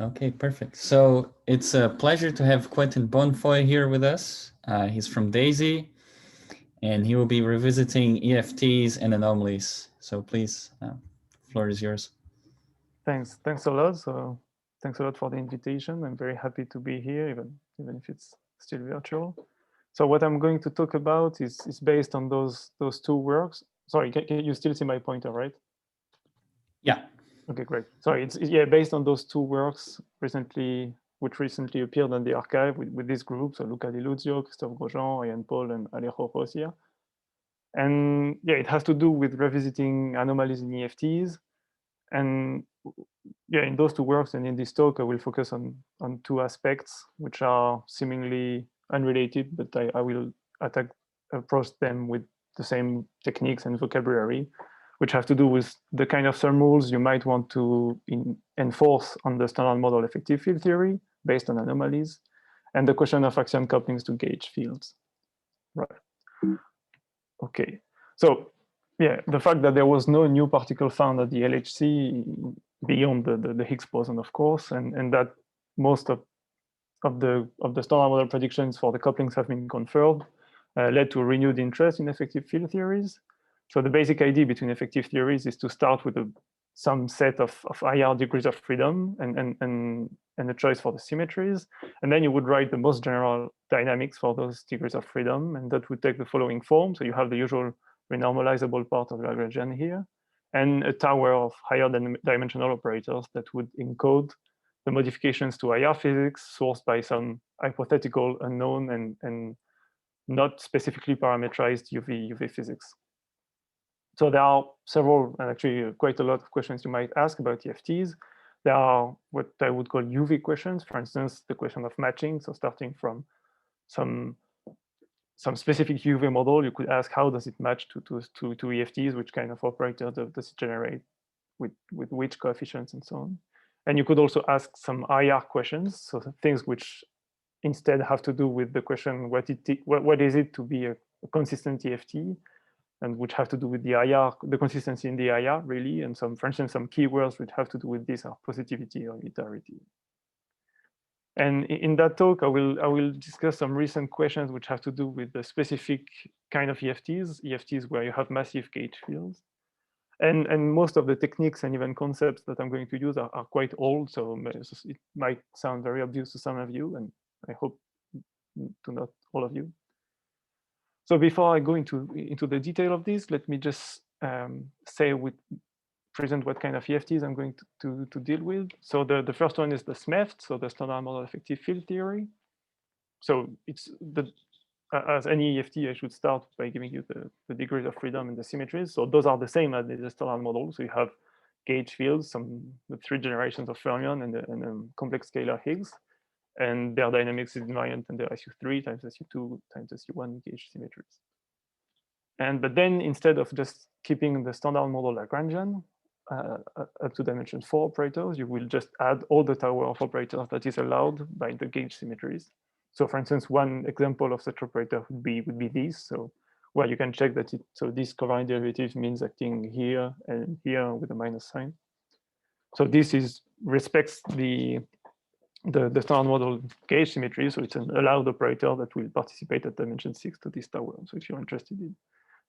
Okay, perfect. So it's a pleasure to have Quentin Bonnefoy here with us. He's from DESY, and he will be revisiting EFTs and anomalies. So please, the floor is yours. Thanks a lot. So thanks a lot for the invitation. I'm very happy to be here, even if it's still virtual. So what I'm going to talk about is based on those two works. Sorry, can you still see my pointer, right? Yeah. Okay, great. Sorry, it's yeah, based on those two works which recently appeared on the archive with this group. So Luca Di Luzio, Christophe Grosjean, Ian Paul, and Alejo Rosia. And yeah, it has to do with revisiting anomalies in EFTs. And yeah, in those two works and in this talk, I will focus on two aspects which are seemingly unrelated, but I will approach them with the same techniques and vocabulary, which have to do with the kind of thermals you might want to enforce on the standard model effective field theory based on anomalies, and the question of Axion couplings to gauge fields. Right. Okay. So yeah, the fact that there was no new particle found at the LHC beyond the Higgs boson, of course, and that most of the standard model predictions for the couplings have been confirmed, led to a renewed interest in effective field theories. So the basic idea between effective theories is to start with some set of IR degrees of freedom and a choice for the symmetries, and then you would write the most general dynamics for those degrees of freedom, and that would take the following form. So you have the usual renormalizable part of Lagrangian here, and a tower of higher dimensional operators that would encode the modifications to IR physics sourced by some hypothetical unknown and not specifically parameterized UV physics. So there are several, and actually quite a lot of questions you might ask about EFTs. There are what I would call UV questions, for instance, the question of matching. So starting from some specific UV model, you could ask how does it match to EFTs, which kind of operator does it generate, with which coefficients and so on. And you could also ask some IR questions, so things which instead have to do with the question, what is it to be a consistent EFT, and which have to do with the IR, the consistency in the IR, really, and for instance, some keywords which have to do with this are positivity or unitarity. And in that talk, I will discuss some recent questions which have to do with the specific kind of EFTs where you have massive gauge fields. And most of the techniques and even concepts that I'm going to use are quite old, so it might sound very obvious to some of you, and I hope to not all of you. So before I go into the detail of this, let me just present what kind of EFTs I'm going to deal with. So the first one is the SMEFT, so the standard model effective field theory. So it's as any EFT, I should start by giving you the degrees of freedom and the symmetries. So those are the same as the standard model. So you have gauge fields, the 3 generations of fermion and a complex scalar Higgs, and their dynamics is invariant and their SU3 times SU2 times SU1 gauge symmetries. But then instead of just keeping the standard model Lagrangian up to dimension 4 operators, you will just add all the tower of operators that is allowed by the gauge symmetries. So for instance, one example of such operator would be this. So where you can check that this covariant derivative means acting here and here with a minus sign. So this respects the standard model gauge symmetry. So it's an allowed operator that will participate at dimension 6 to this tower. So if you're interested in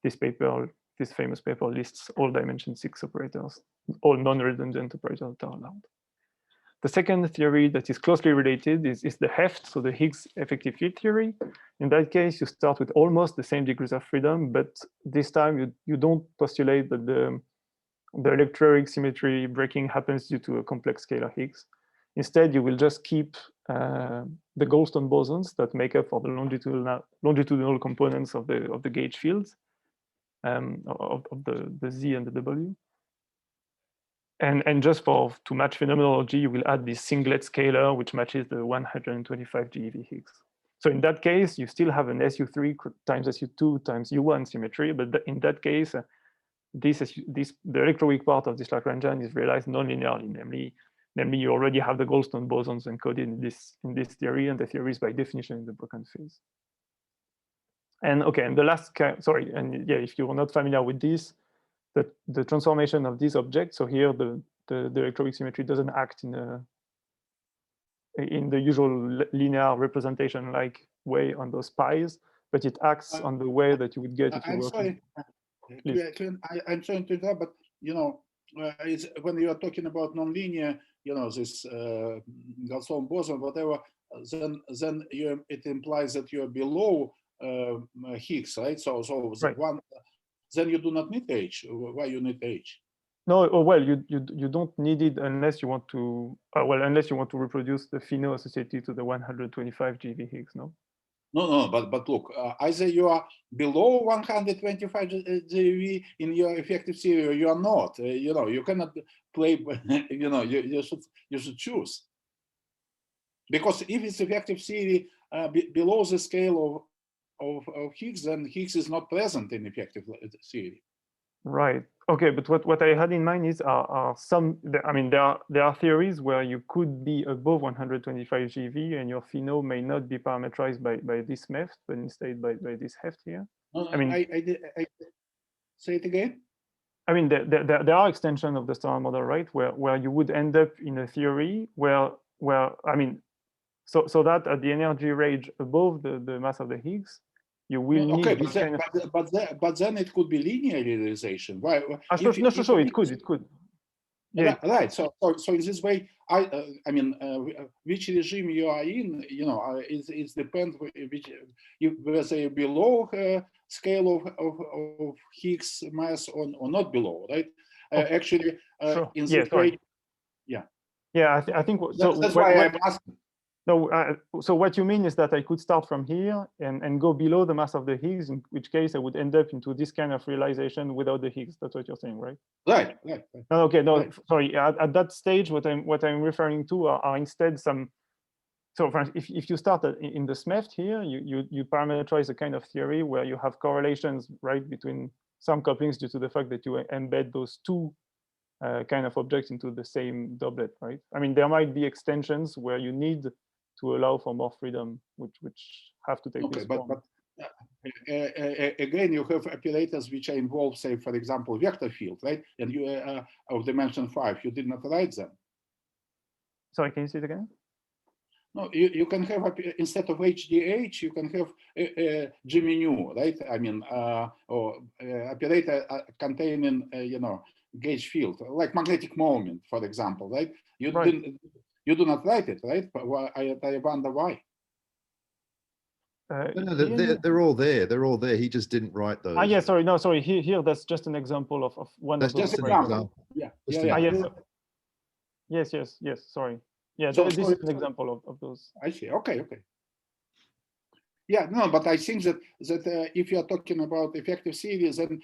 this paper, this famous paper lists all dimension 6 operators, all non-redundant operators that are allowed. The second theory that is closely related is the HEFT, so the Higgs effective field theory. In that case, you start with almost the same degrees of freedom, but this time you don't postulate that the electroweak symmetry breaking happens due to a complex scalar Higgs. Instead, you will just keep the Goldstone bosons that make up for the longitudinal components of the gauge fields of the Z and the W. And just to match phenomenology, you will add this singlet scalar, which matches the 125 GeV Higgs. So in that case, you still have an SU3 times SU2 times U1 symmetry, but in that case, the electroweak part of this Lagrangian is realized non-linearly, namely you already have the Goldstone bosons encoded in this theory, and the theory is by definition in the broken phase. And okay, and the last, sorry, and yeah, if you're not familiar with this, the transformation of these objects. So here the electroweak symmetry doesn't act in in the usual linear representation like way on those pies, but it acts on the way that you would get if you were. Sorry. I'm sorry to interrupt, but it's, when you are talking about nonlinear, this Gaussian boson, whatever, then it implies that you are below Higgs, right? So right. Then you do not need H. Why you need H? No, well, you don't need it unless you want to. Unless you want to reproduce the phenol associated to the 125 GeV Higgs, no? No, but look, either you are below 125 GeV in your effective theory, or you are not. You cannot play. You should choose, because if it's effective theory below the scale of Higgs, then Higgs is not present in effective theory. Right. Okay, but what I had in mind is some. I mean, there are theories where you could be above 125 GeV, and your phenol may not be parametrized by this SMEFT, but instead by this heft here. No, I mean, I say it again. I mean, there are extensions of the standard model, right? Where you would end up in a theory where I mean, so that at the energy range above the mass of the Higgs, you will need this kind of. But then it could be linear realization. Why? Sure, it could. Yeah. Right. So in this way, I mean, which regime you are in, it depends whether you're below scale of Higgs mass or not below, right? Actually, sure. in this way, yeah. Yeah, I think so. That's why I'm asking. No, so what you mean is that I could start from here and go below the mass of the Higgs, in which case I would end up into this kind of realization without the Higgs. That's what you're saying, right? Right. No, okay, no, right. Sorry. At that stage, what I'm referring to are instead some. So, for instance, if you start in the SMEFT here, you parameterize a kind of theory where you have correlations, right, between some couplings due to the fact that you embed those two kind of objects into the same doublet, right? I mean, there might be extensions where you need to allow for more freedom, which have to take this form. But again, you have operators which are involved, say, for example, vector field, right? And you of dimension 5, you did not write them. Sorry, can you say it again? No, you can have, instead of HDH, you can have G-mu, right? I mean, or operator containing, gauge field, like magnetic moment, for example, right? You do not write it, right? I wonder why. No, they're all there. They're all there. He just didn't write those. Yeah, sorry. No, sorry. Here, that's just an example of one that's of those. Just an example. Yes. Sorry. Yeah, this is an example of those. I see. Okay. Yeah, no, but I think that if you are talking about effective series, then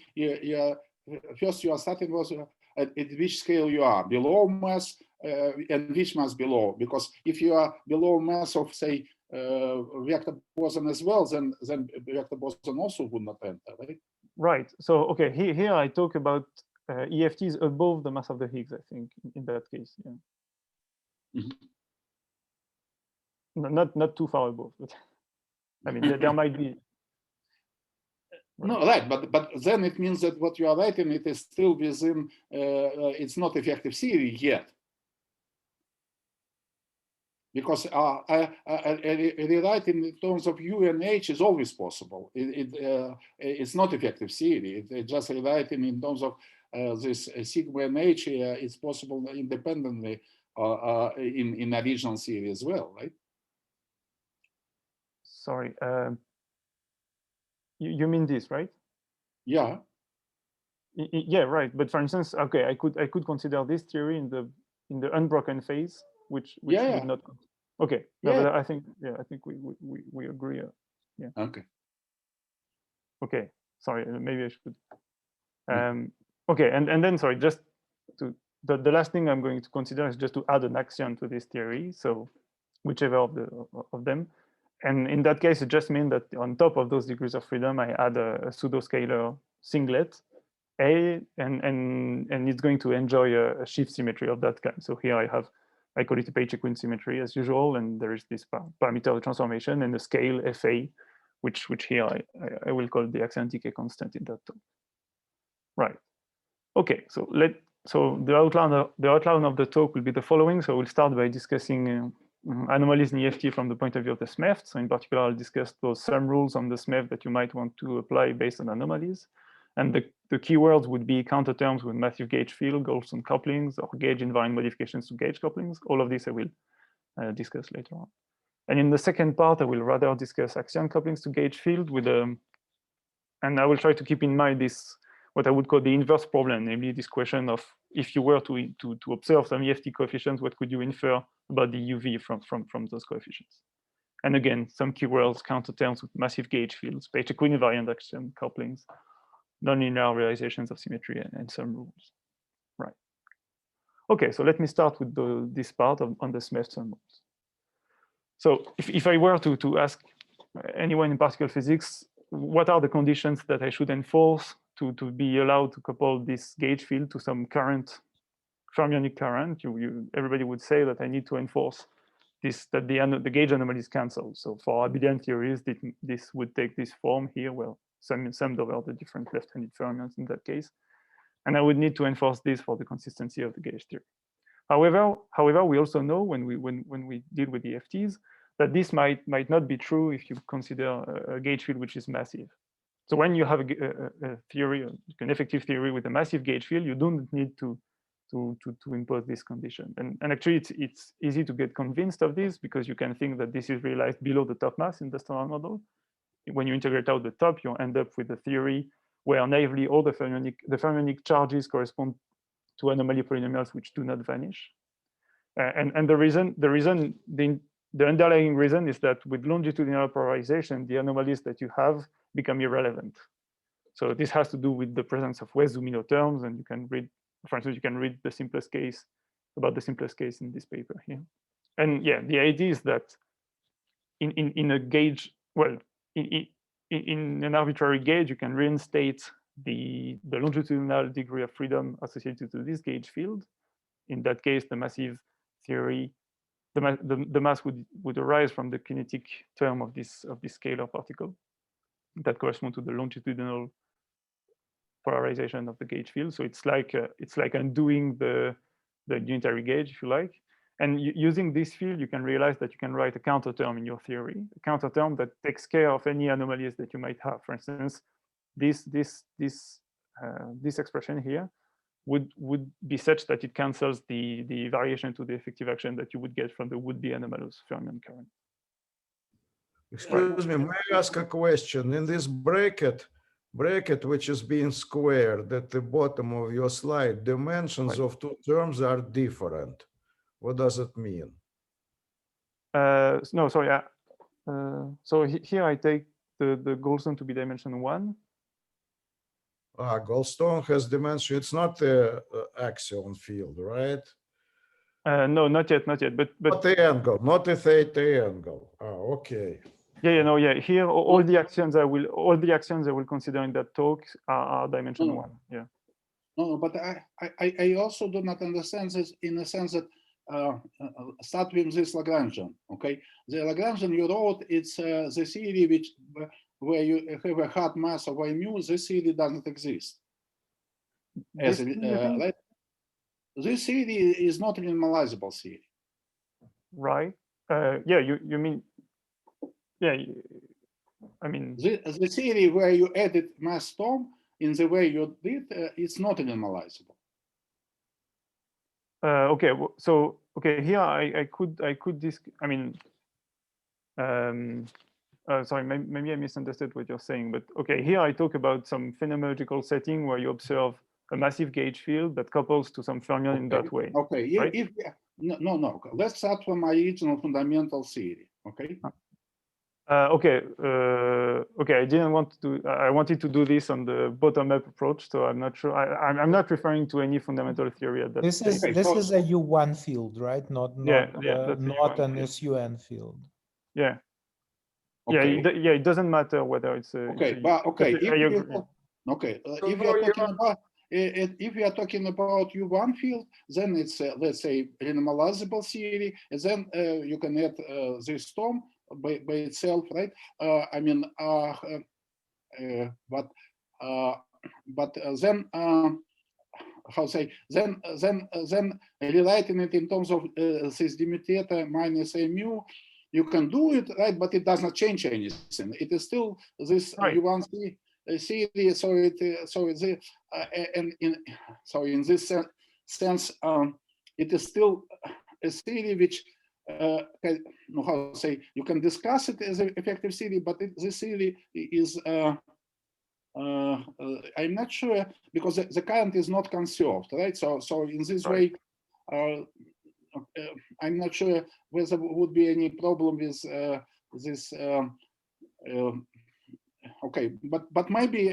first you are starting with at which scale you are, below mass and which mass below, because if you are below mass of, say, vector boson as well, then vector boson also would not enter, right? Right. So okay, here I talk about EFTs above the mass of the Higgs, I think, in that case. Yeah. Mm-hmm. Not too far above, but I mean there might be. No, right, but then it means that what you are writing, it is still within. It's not effective theory yet, because rewriting in terms of U and H is always possible. It's not effective theory. It's just rewriting in terms of this sigma and H. It's possible independently in original theory as well, right? Sorry. You mean this, right? Yeah. Yeah, right. But for instance, okay, I could consider this theory in the unbroken phase, which would not. Okay. No, but I think we agree. Yeah. Okay. Okay. Sorry, maybe I should. Okay, and then sorry, just to the last thing I'm going to consider is just to add an axion to this theory. So whichever of them. And in that case, it just means that on top of those degrees of freedom, I add a pseudo-scalar singlet A, and it's going to enjoy a shift symmetry of that kind. So here I call it a page-equine symmetry as usual, and there is this parameter transformation and the scale FA, which here I will call the Axion decay constant in that talk. Right. Okay. So the outline of the talk will be the following. So we'll start by discussing anomalies in EFT from the point of view of the SMEFT. So in particular, I'll discuss those some rules on the SMEFT that you might want to apply based on anomalies. And the keywords would be counter terms with massive gauge field, Goldstone couplings, or gauge-invariant modifications to gauge couplings. All of this I will discuss later on. And in the second part, I will rather discuss Axion couplings to gauge field with and I will try to keep in mind this, what I would call the inverse problem, namely this question of if you were to observe some EFT coefficients, what could you infer about the UV from those coefficients? And again, some keywords, counter terms with massive gauge fields, page equivariant Axion couplings, nonlinear realizations of symmetry, and some rules. Right. Okay, so let me start with this part on the SMEFT and rules. So if I were to ask anyone in particle physics, what are the conditions that I should enforce to be allowed to couple this gauge field to some current, fermionic current? Everybody would say that I need to enforce this, that the gauge anomaly is cancelled. So for abelian theories, this would take this form here, well, summed over the different left-handed fermions in that case. And I would need to enforce this for the consistency of the gauge theory. However, we also know when we deal with EFTs that this might not be true if you consider a gauge field which is massive. So when you have a theory, an effective theory with a massive gauge field, you don't need to impose this condition. And actually, it's easy to get convinced of this because you can think that this is realized below the top mass in the standard model. When you integrate out the top, you end up with a theory where naively all the fermionic charges correspond to anomaly polynomials which do not vanish. And the underlying reason is that with longitudinal polarization, the anomalies that you have become irrelevant. So this has to do with the presence of West-Zumino terms, and you can read, for instance, you can read the simplest case about the simplest case in this paper here. And yeah, the idea is that in a gauge, well, in an arbitrary gauge, you can reinstate the longitudinal degree of freedom associated to this gauge field. In that case, the massive theory, the mass would arise from the kinetic term of this scalar particle that correspond to the longitudinal polarization of the gauge field. So it's like undoing the unitary gauge, if you like. And using this field, you can realize that you can write a counter term in your theory, a counter term that takes care of any anomalies that you might have. For instance, this expression here would be such that it cancels the variation to the effective action that you would get from the would-be anomalous fermion current. Excuse me, may I ask a question? In this bracket which is being squared at the bottom of your slide, dimensions of two terms are different. What does it mean? No, sorry. So here I take the Goldstone to be dimension 1. Goldstone has dimension. It's not the Axion field, right? No, not yet. But not the angle, not the theta angle. Okay. Yeah. Here, all the actions I will consider in that talk are dimension 1. Yeah. No, but I also do not understand this in the sense that start with this Lagrangian. Okay, the Lagrangian you wrote, it's the theory where you have a hard mass of mu. This theory doesn't exist. This theory is not an normalizable theory. Right. Yeah. You mean. Yeah. I mean. The theory where you added mass term in the way you did, it's not normalizable. Okay, so here I could I mean, sorry, maybe I misunderstood what you're saying, but okay, here I talk about some phenomenological setting where you observe a massive gauge field that couples to some fermion in that way. Okay, yeah, right? No. Let's start from my original fundamental theory. Okay. Okay. I didn't want to do. I wanted to do this on the bottom-up approach, so I'm not sure. I'm not referring to any fundamental theory at that. This is a U1 field, right? Not an SUN field. Yeah. Okay. Yeah. It doesn't matter whether it's a. Okay, if we are talking about U1 field, then it's let's say renormalizable theory, and then you can add this term by itself, right? I mean, but then how say, then rewriting it in terms of this d theta minus a mu, you can do it, right? But it does not change anything. It is still this U1C series. So in this sense, it is still a theory which, how to say, you can discuss it as an effective theory, but this theory is, I'm not sure, because the current is not conserved, right? So in this way, I'm not sure whether there would be any problem with this. Okay, but maybe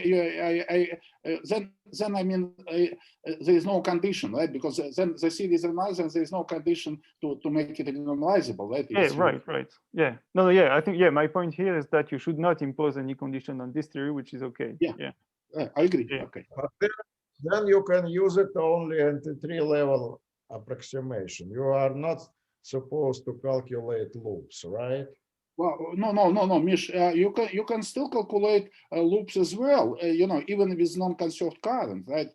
then I mean there is no condition, right? Because then the series is analyzed and there is no condition to make it normalizable, right? Yeah, right. Yeah, no, yeah. I think my point here is that you should not impose any condition on this theory, which is okay. Yeah. I agree. Yeah. Okay. But then you can use it only at the 3-level approximation. You are not supposed to calculate loops, right? Well, no, Mish. You can still calculate loops as well. Even with non-conserved current, right?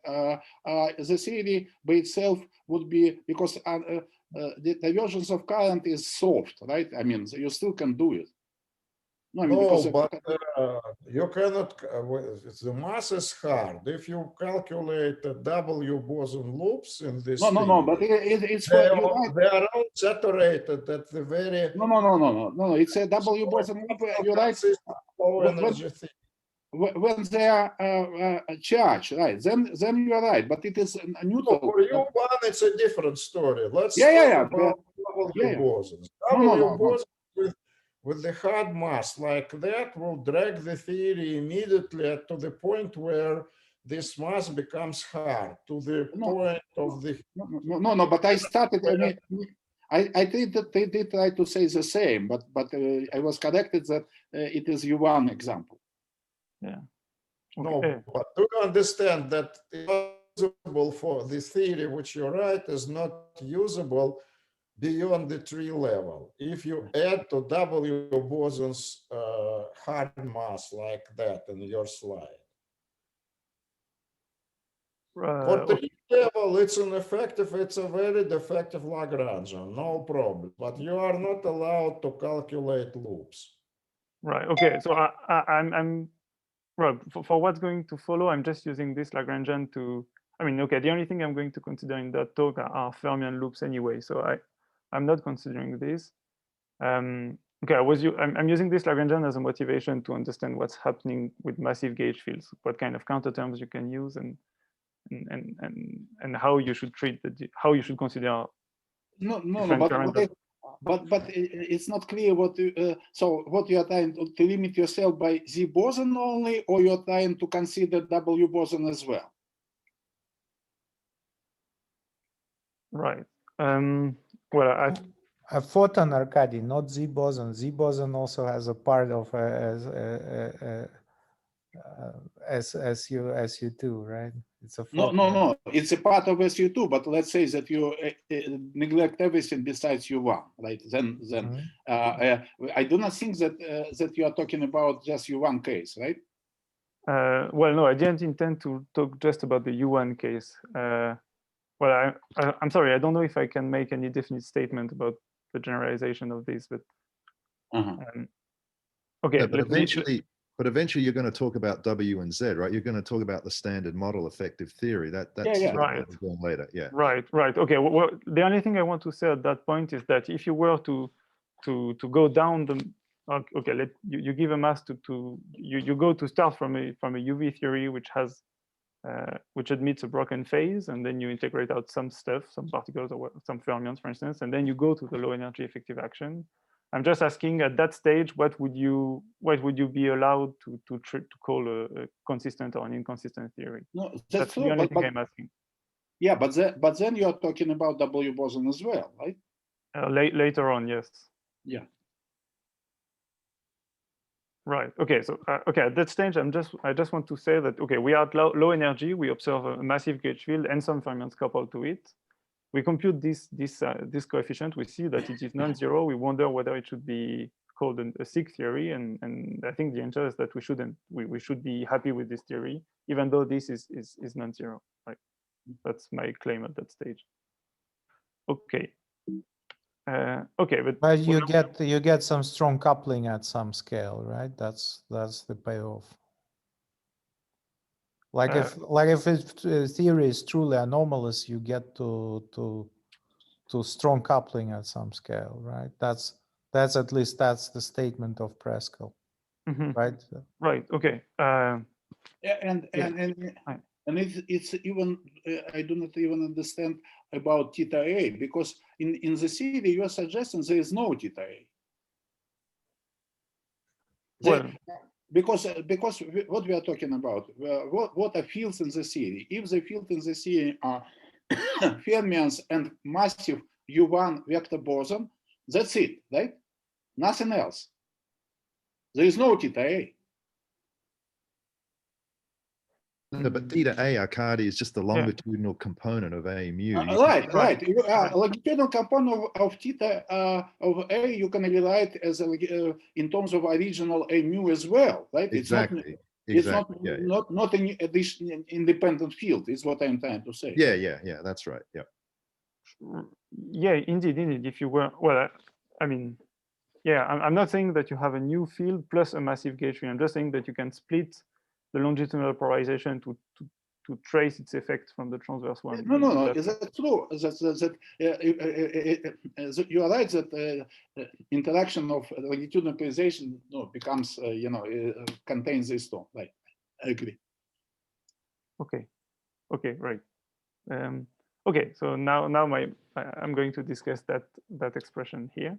The theory by itself would be, because the divergence of current is soft, right? I mean, you still can do it. No, I mean, but you cannot. The mass is hard. If you calculate the W boson loops in this, no, but it's they are all saturated at the very. No. It's a W boson loop. You're right. When they are charged, right? Then you are right. But it is a neutral. For U1, it's a different story. Let's talk about W bosons. W bosons with the hard mass like that will drag the theory immediately to the point where this mass becomes hard, to the point of the. No, but I started. I think that they did try to say the same, but I was corrected that it is U1 example. Yeah. No, but do you understand that it's usable for the theory which you write is not usable beyond the 3 level? If you add to W bosons hard mass like that in your slide. For 3 level, it's a very defective Lagrangian, no problem. But you are not allowed to calculate loops. Right. Okay. So I'm well, for what's going to follow, I'm just using this Lagrangian to. I mean, okay. The only thing I'm going to consider in that talk are fermion loops anyway. So I'm not considering this. Okay, I'm using this Lagrangian as a motivation to understand what's happening with massive gauge fields, what kind of counter terms you can use, and how you should treat how you should consider. But it's not clear what so what you are trying to limit yourself by Z boson only, or you're trying to consider W boson as well. Right. Well, a photon, Arkady, not Z boson. Z boson also has a part of SU2, right? It's a photon. No. It's a part of SU2, but let's say that you neglect everything besides U1, right? Then I do not think that you are talking about just U1 case, right? Well, no, I didn't intend to talk just about the U1 case. Well, I'm sorry, I don't know if I can make any definite statement about the generalization of this, but okay. Yeah, but eventually you're going to talk about W and Z, right? You're going to talk about the standard model effective theory. That's right. Later. Yeah. Right. Okay. Well, the only thing I want to say at that point is that if you were to go down the okay, you give a mass you go to start from a UV theory which has which admits a broken phase, and then you integrate out some stuff, some particles or some fermions, for instance, and then you go to the low energy effective action. I'm just asking at that stage, what would you be allowed to call a consistent or an inconsistent theory? No, that's the only thing I'm asking. Yeah, but then you are talking about W boson as well, right? Later on, yes. Yeah. Right. Okay. So okay, at that stage, I just want to say that okay, we are at low energy. We observe a massive gauge field and some fermions coupled to it. We compute this coefficient. We see that it is non-zero. We wonder whether it should be called a SIG theory, and I think the answer is that we shouldn't. We should be happy with this theory, even though this is non-zero. Right. That's my claim at that stage. Okay. Okay, but you get some strong coupling at some scale, right? That's the payoff. Like if theory is truly anomalous, you get to strong coupling at some scale, right? That's at least that's the statement of Preskel, right? Right. Okay. And it's even I do not even understand about theta A, because in the theory you are suggesting there is no theta A. Well, because what we are talking about, what are fields in the theory? If the field in the theory are fermions and massive U1 vector boson, that's it, right? Nothing else. There is no theta A. No, but theta A, Arkady, is just the longitudinal component of A mu. Right. Longitudinal component of theta of A you can rewrite as in terms of original A mu as well, right? Exactly. It's not an additional independent field. Is what I'm trying to say. Yeah. That's right. Yeah. Yeah, indeed. If you were, well, I mean, yeah, I'm not saying that you have a new field plus a massive gauge field. I'm just saying that you can split the longitudinal polarization to trace its effect from the transverse one. No. Is that true? You are right that interaction of longitudinal polarization becomes contains this term. Right. I agree. Okay. Right. Okay. So now I'm going to discuss that expression here.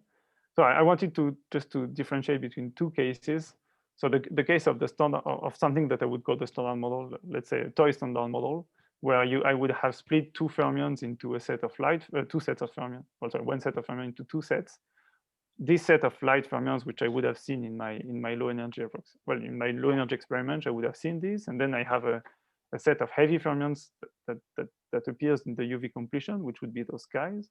So I wanted to just to differentiate between two cases. So the case of the standard of something that I would call the standard model, let's say a toy standard model, where I would have split two fermions into a set of two sets of fermions, also one set of fermions into two sets. This set of light fermions, which I would have seen in my low energy experiment, I would have seen this, and then I have a set of heavy fermions that appears in the UV completion, which would be those guys.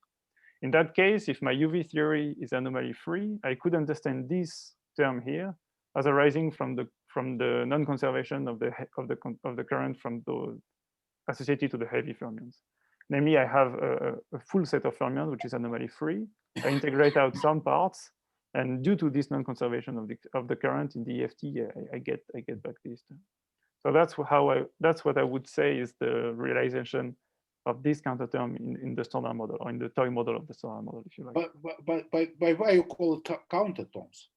In that case, if my UV theory is anomaly free, I could understand this term here as arising from the non-conservation of the current from those associated to the heavy fermions. Namely, I have a full set of fermions which is anomaly free. I integrate out some parts, and due to this non-conservation of the current in the EFT, I get back this term. So that's what I would say is the realization of this counter term in the standard model, or in the toy model of the standard model, if you like. But why you call it counter terms?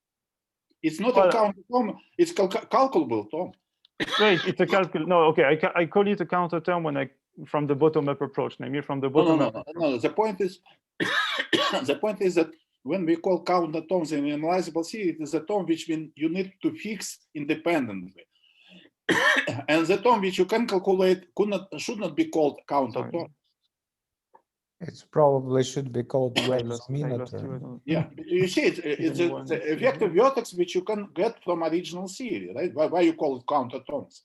It's not a counter term, it's calculable term. Right, it's a calcul. No, okay, I call it a counter term when from the bottom-up approach, namely from the bottom-up. No. The point is, that when we call counter terms in analyzable theory, it is a term which you need to fix independently, and the term which you can calculate should not be called counter term. It probably should be called term. Yeah, you see, it's a vector vertex which you can get from original theory, right? Why you call it counter terms?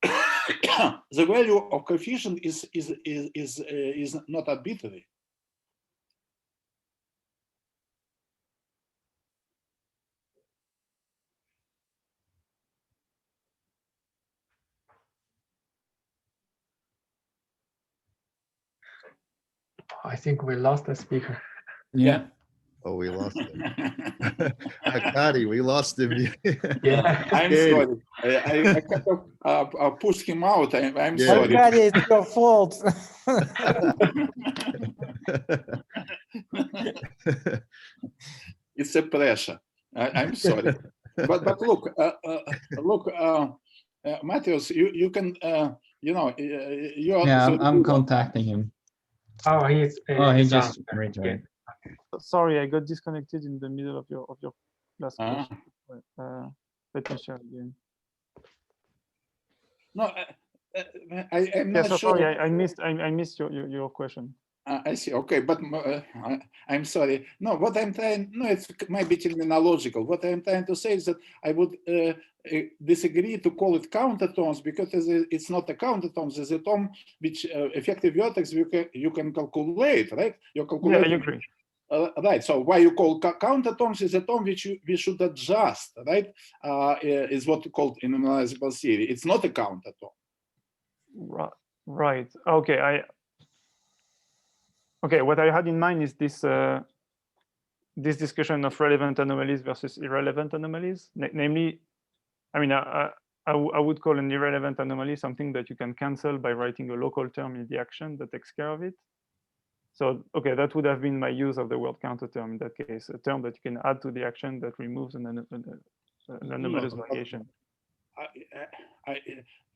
The value of coefficient is not arbitrary. I think we lost the speaker. Yeah. Oh, we lost him. Arkady, we lost him. Yeah. I'm sorry. I kind of pushed him out. I'm sorry. Arkady, it's your fault. It's a pressure. I'm sorry. But look, Matthias, you can, I'm contacting him. Oh, he just rejoined. Sorry, I got disconnected in the middle of your last question. Let me share again. No, I'm not sure. Sorry, I missed your question. I see. Okay, but I'm sorry. No, what I'm trying, it might be terminological. What I'm trying to say is that I would disagree to call it counter terms, because it's not a counter terms. It's a term which effective vertex you can calculate, right? You calculate. Yeah, I agree. Right. So why you call counter terms is a term which we should adjust, right? Is what you call in analyzable theory. It's not a counter term. Right. Right. Okay. Okay. What I had in mind is this this discussion of relevant anomalies versus irrelevant anomalies. Namely, I mean, I would call an irrelevant anomaly something that you can cancel by writing a local term in the action that takes care of it. So, okay, that would have been my use of the word counter term in that case, a term that you can add to the action that removes an anomalous variation.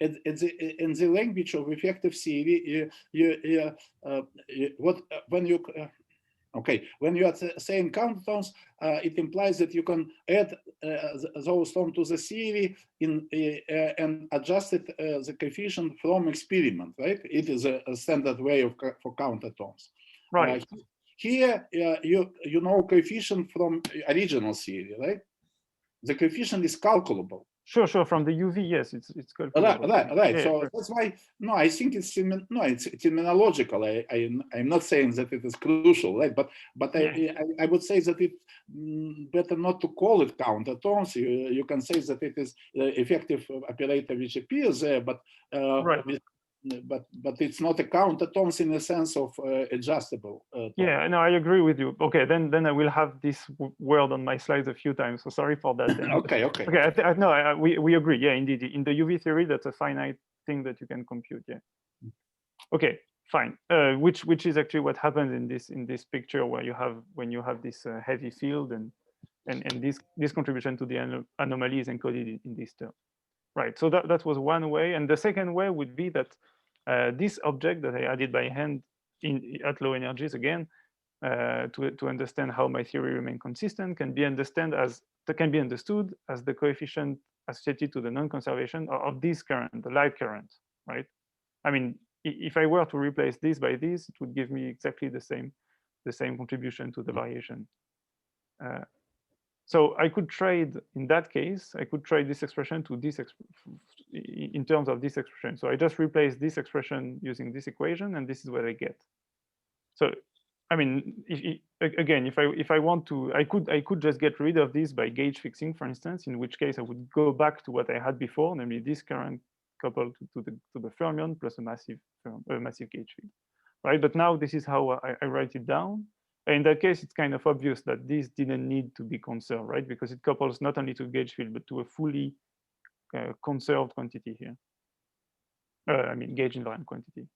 In the language of effective theory, when you are saying counter terms, it implies that you can add those terms to the theory and adjust it, the coefficient from experiment, right? It is a standard way for counter terms. Right. Here, you know coefficient from original theory, right? The coefficient is calculable. Sure. From the UV, yes, it's calculable. Right. Yeah, so that's why. No, I think it's terminological. I'm not saying that it is crucial, right? But yeah. I would say that it's better not to call it counter terms. You can say that it is effective operator which appears there, but right. But it's not a counter terms in the sense of adjustable. Yeah, no, I agree with you. Okay, then I will have this word on my slides a few times. So sorry for that. Then. Okay. No, we agree. Yeah, indeed. In the UV theory, that's a finite thing that you can compute. Yeah. Okay, fine. Which is actually what happens in this picture where you have this heavy field and this contribution to the anomaly is encoded in this term. Right. So that was one way, and the second way would be that this object that I added by hand at low energies again to understand how my theory remains consistent can be understood as the coefficient associated to the non-conservation of this current, the light current, right? I mean, if I were to replace this by this, it would give me exactly the same contribution to the variation. So I could trade, in that case, I could trade this expression to this in terms of this expression. So I just replace this expression using this equation, and this is what I get. So, I mean, if I want to, I could just get rid of this by gauge fixing, for instance, in which case I would go back to what I had before, namely this current coupled to the fermion plus a massive gauge field, right? But now this is how I write it down. In that case, it's kind of obvious that this didn't need to be conserved, right? Because it couples not only to gauge field, but to a fully conserved quantity here. I mean, gauge invariant quantity.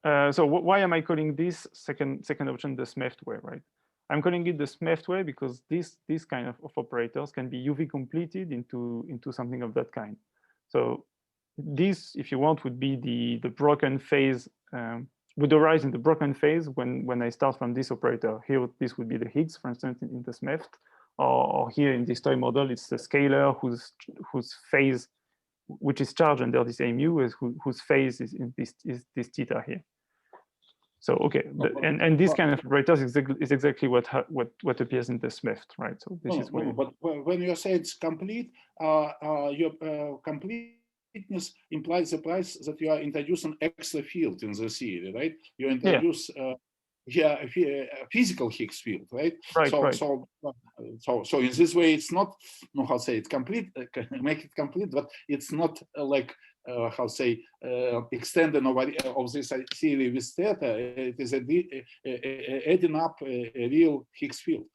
So why am I calling this second option the SMEFT way, right? I'm calling it the SMEFT way because this kind of operators can be UV completed into something of that kind. So this, if you want, would be the broken phase. Would arise in the broken phase when I start from this operator. Here, this would be the Higgs, for instance, in the SMEFT, or here in this toy model, it's the scalar whose phase, which is charged under this mu, whose phase is in this theta here. So okay, and this kind of operators is exactly what appears in the SMEFT, right? So this is where. But when you say it's complete, your completeness implies the price that you are introducing extra field in the theory, right? You introduce physical Higgs field, right? Right. So in this way, it's not how to say it's complete, make it complete, but it's not like how to say extending of this theory with theta. It is adding up a real Higgs field.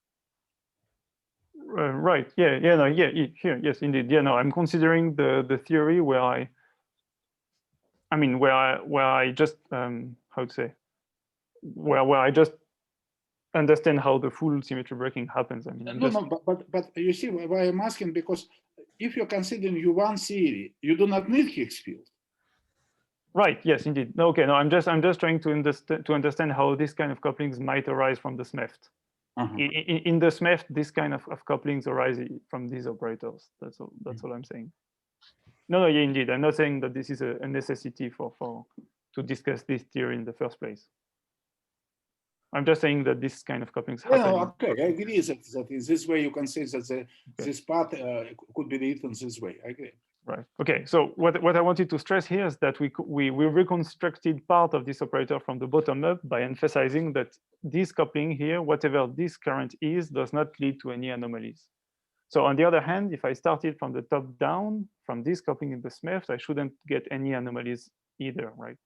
Right. Yeah. Here, yes, indeed. Yeah. No, I'm considering the theory where I just how to say where I just understand how the full symmetry breaking happens. I mean, but you see why I'm asking, because if you're considering U1 theory, you do not need Higgs field. Right. Yes, indeed. No, okay. No, I'm just trying to understand how this kind of couplings might arise from the SMEFT. In the SMEFT, this kind of couplings arise from these operators. That's all I'm saying. No, yeah, indeed. I'm not saying that this is a necessity to discuss this theory in the first place. I'm just saying that this kind of couplings happen. Okay, I agree that in this way you can say that this part could be written this way. I agree. Right. Okay. So what I wanted to stress here is that we reconstructed part of this operator from the bottom up by emphasizing that this coupling here, whatever this current is, does not lead to any anomalies. So on the other hand, if I started from the top down, from this coupling in the SMEFT, I shouldn't get any anomalies either, right?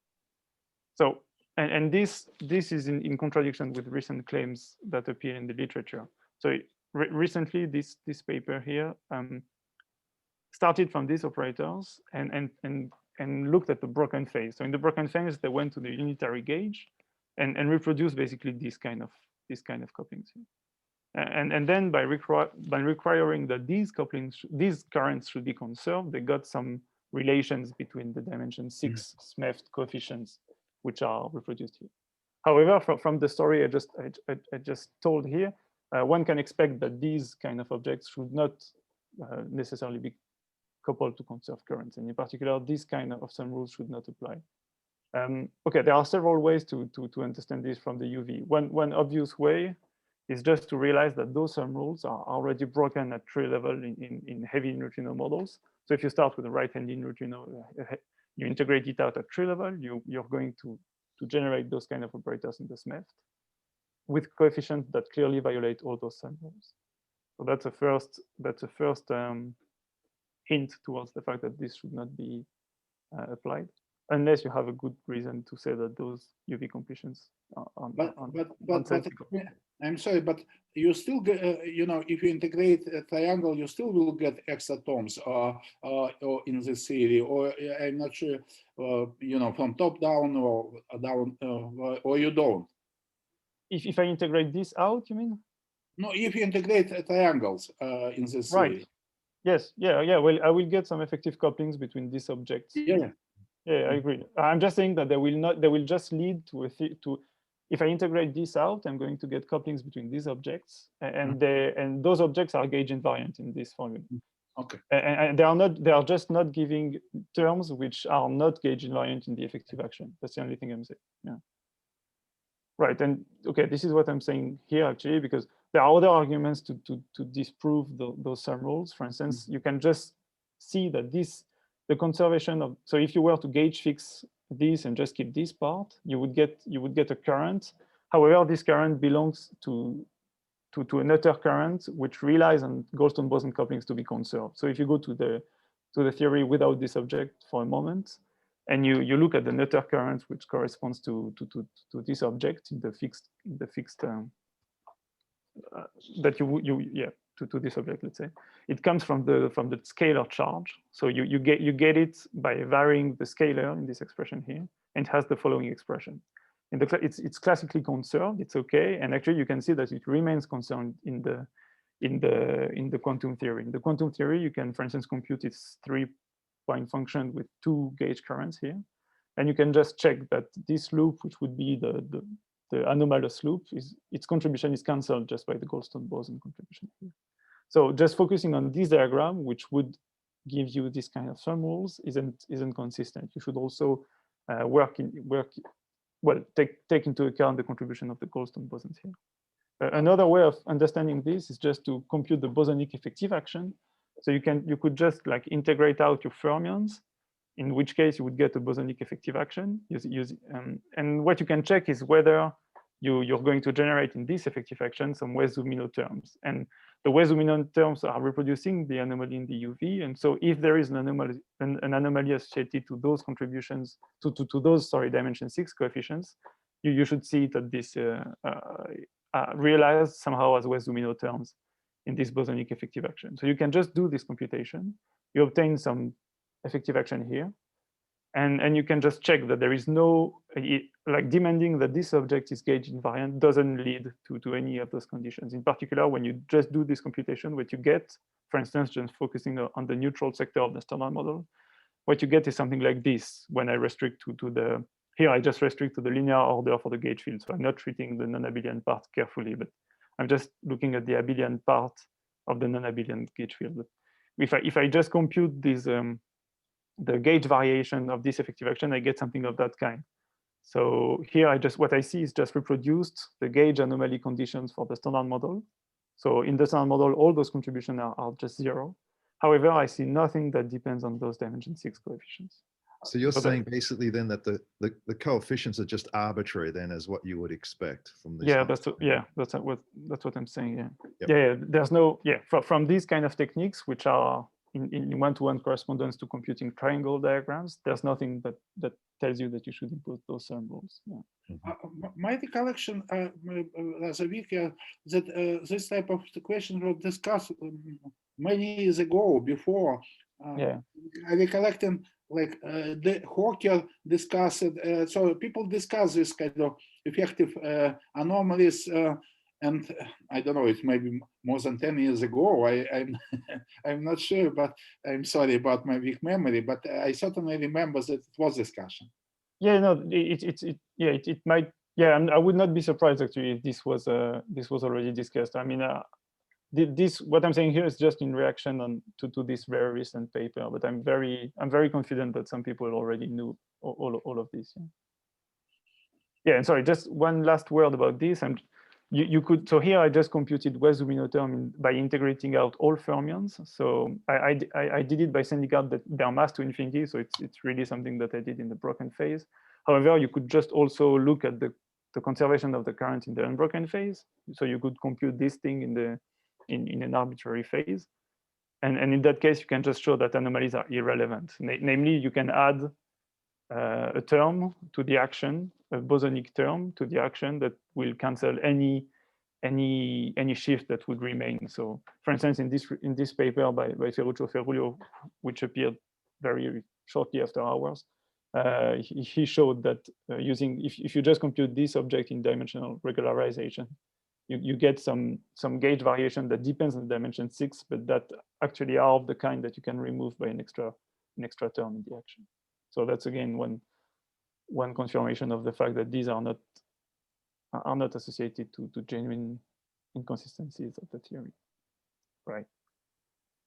So, and this is in contradiction with recent claims that appear in the literature. So recently, this paper here started from these operators and looked at the broken phase. So in the broken phase, they went to the unitary gauge and reproduced basically this kind of couplings here. And then by requiring that these currents should be conserved, they got some relations between the dimension 6 SMEFT coefficients, which are reproduced here. However, from the story I just told here, one can expect that these kind of objects should not necessarily be coupled to conserve currents, and in particular, this kind of some rules should not apply. Okay, there are several ways to understand this from the UV. One obvious way is just to realize that those sum rules are already broken at tree level in heavy neutrino models. So if you start with a right-handed neutrino, you integrate it out at tree level, you're going to generate those kind of operators in the SMEFT with coefficients that clearly violate all those sum rules. So that's a first hint towards the fact that this should not be applied, unless you have a good reason to say that those UV completions are nonsensical. I'm sorry, but you still get, if you integrate a triangle, you still will get extra terms or in this theory, or I'm not sure, from top down or down, or you don't. If I integrate this out, you mean? No, if you integrate triangles in this theory. Yes, yeah. Well, I will get some effective couplings between these objects. Yeah, I agree. I'm just saying that they will just lead to if I integrate this out, I'm going to get couplings between these objects, and those objects are gauge invariant in this formula. Okay. And they are just not giving terms which are not gauge invariant in the effective action. That's the only thing I'm saying. Yeah. Right. And okay, this is what I'm saying here actually, because there are other arguments to disprove those sum rules. For instance, you can just see that the conservation of, so if you were to gauge fix this and just keep this part, you would get a current. However, this current belongs to an utter current which relies on Goldstone boson couplings to be conserved. So if you go to the theory without this object for a moment, and you look at the nutter current which corresponds to this object in the fixed that to this object, let's say, it comes from the scalar charge. So you get it by varying the scalar in this expression here, and it has the following expression. It's classically conserved. It's okay, and actually you can see that it remains conserved in the quantum theory. In the quantum theory, you can, for instance, compute its 3-point function with 2 gauge currents here, and you can just check that this loop, which would be the anomalous loop, its contribution is cancelled just by the Goldstone boson contribution here. So just focusing on this diagram, which would give you this kind of sum rules, isn't consistent. You should also take into account the contribution of the Goldstone bosons here. Another way of understanding this is just to compute the bosonic effective action. So you could just like integrate out your fermions, in which case you would get a bosonic effective action. And what you can check is whether you're going to generate in this effective action some Wess-Zumino terms. And the Wess-Zumino terms are reproducing the anomaly in the UV. And so if there is an anomaly associated to those contributions, to those, dimension 6 coefficients, you should see that this realized somehow as Wess-Zumino terms in this bosonic effective action. So you can just do this computation. You obtain some effective action here. And you can just check that there is no, like demanding that this object is gauge invariant doesn't lead to any of those conditions. In particular, when you just do this computation, what you get, for instance, just focusing on the neutral sector of the standard model, what you get is something like this when I restrict here I just restrict to the linear order for the gauge field. So I'm not treating the non-abelian part carefully, but I'm just looking at the abelian part of the non-abelian gauge field. But if I just compute this, the gauge variation of this effective action, I get something of that kind. So here what I see is just reproduced the gauge anomaly conditions for the standard model. So in the standard model, all those contributions are just 0. However, I see nothing that depends on those dimension 6 coefficients. So you're So saying basically then that the coefficients are just arbitrary then, as what you would expect from this. Yeah, that's what I'm saying. Yeah, Yep. yeah. There's no from these kind of techniques, which are in one-to-one correspondence to computing triangle diagrams. There's nothing that tells you that you should impose those symbols. Yeah. My recollection, as a week, that this type of question was discussed many years ago. Before, I recollecting like the Hawker discussed. So people discuss this kind of effective anomalies, and I don't know. It may be more than 10 years ago. I'm not sure, but I'm sorry about my weak memory. But I certainly remember that it was discussion. Yeah, no, it might. Yeah, I would not be surprised actually if this was already discussed. I mean, this what I'm saying here is just in reaction to this very recent paper. But I'm very confident that some people already knew all of this. Yeah, and sorry, just one last word about this. You could, so here I just computed West Zumino term by integrating out all fermions. So I did it by sending out their mass to infinity. So it's really something that I did in the broken phase. However, you could just also look at the conservation of the current in the unbroken phase. So you could compute this thing in an arbitrary phase. And in that case, you can just show that anomalies are irrelevant. Namely, you can add a term to the action, a bosonic term to the action that will cancel any shift that would remain. So, for instance, in this paper by Ferruccio Ferrulio, which appeared very shortly after ours, he showed that using if you just compute this object in dimensional regularization, you get some gauge variation that depends on dimension 6, but that actually are of the kind that you can remove by an extra term in the action. So that's again one confirmation of the fact that these are not associated to genuine inconsistencies of the theory, right?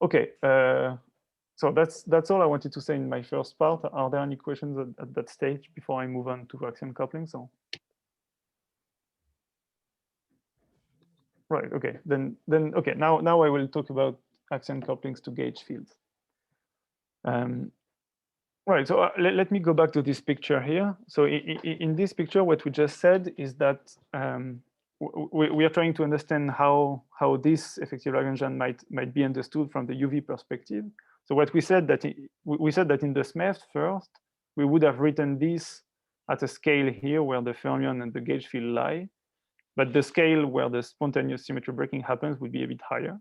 Okay, so that's all I wanted to say in my first part. Are there any questions at that stage before I move on to Axion couplings? Right. Okay. Then okay. Now I will talk about Axion couplings to gauge fields. Right, so let me go back to this picture here. So in this picture, what we just said is that we are trying to understand how this effective Lagrangian might be understood from the UV perspective. So what we said that in the SMEFT first, we would have written this at a scale here where the fermion and the gauge field lie, but the scale where the spontaneous symmetry breaking happens would be a bit higher.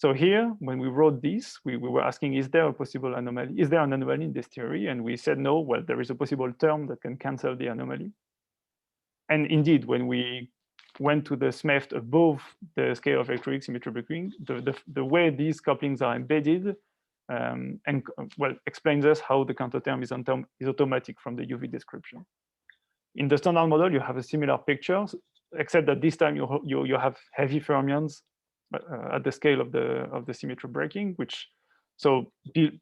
So here, when we wrote this, we were asking, is there a possible anomaly? Is there an anomaly in this theory? And we said, no, well, there is a possible term that can cancel the anomaly. And indeed, when we went to the SMEFT above the scale of electrolytic symmetry breaking, the way these couplings are embedded explains us how the counter term is automatic from the UV description. In the standard model, you have a similar picture, except that this time you have heavy fermions at the scale of the symmetry breaking, which, so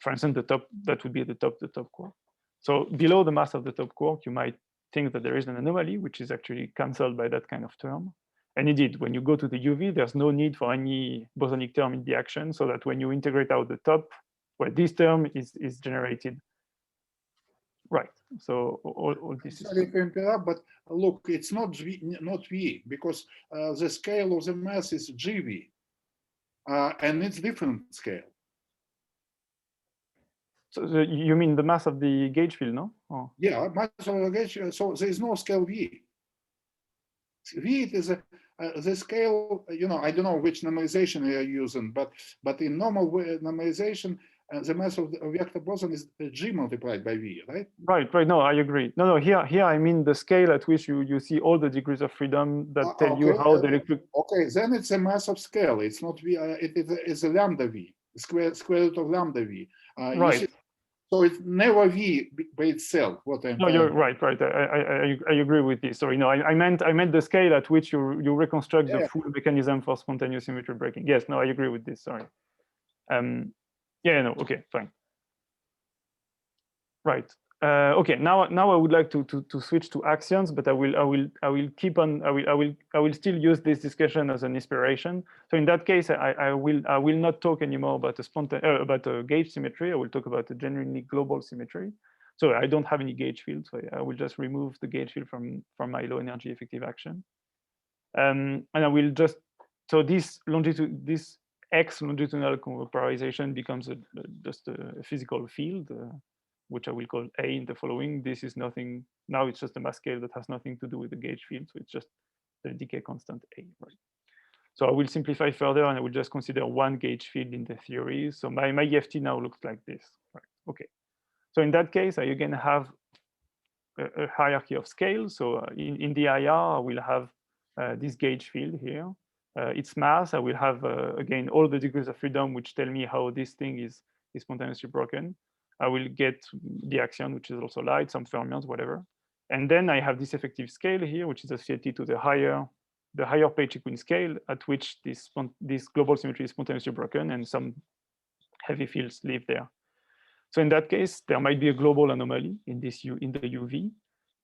for instance, the top, that would be the top quark. So below the mass of the top quark, you might think that there is an anomaly, which is actually canceled by that kind of term. And indeed, when you go to the UV, there's no need for any bosonic term in the action, so that when you integrate out the top, well, this term is generated. Right. So all this is. Sorry to interrupt, but look, it's not V, because the scale of the mass is GV. And it's different scale. So you mean the mass of the gauge field, no? Oh. Yeah, mass of the gauge. So there is no scale V. V it is the scale. I don't know which normalization we are using, but in normal normalization, the mass of the vector boson is G multiplied by V, right? Right. No, I agree. No. Here I mean the scale at which you see all the degrees of freedom that tell you how the electric. Okay, then it's a mass of scale. It's not V. It's a lambda V, square root of lambda V. Right. So it's never V by itself. No, you're right. I agree with this. Sorry, no, I meant the scale at which you reconstruct the full mechanism for spontaneous symmetry breaking. Yes, no, I agree with this. Sorry. Yeah, no, okay, fine. Right. Okay. Now I would like to switch to axions, but I will still use this discussion as an inspiration. So in that case, I will not talk anymore about a gauge symmetry. I will talk about a genuinely global symmetry. So I don't have any gauge field, so I will just remove the gauge field from my low energy effective action. And I will just, so this X longitudinal polarization becomes just a physical field, which I will call A in the following. This is nothing, now it's just a mass scale that has nothing to do with the gauge field. So it's just the decay constant A, right? So I will simplify further and I will just consider one gauge field in the theory. So my EFT now looks like this, right? Okay. So in that case, I again have a hierarchy of scales. So in the IR, I will have this gauge field here. Its mass, I will have, again, all the degrees of freedom, which tell me how this thing is spontaneously broken. I will get the axion, which is also light, some fermions, whatever. And then I have this effective scale here, which is associated to the higher Page-Equine scale at which this global symmetry is spontaneously broken and some heavy fields live there. So in that case, there might be a global anomaly in the UV.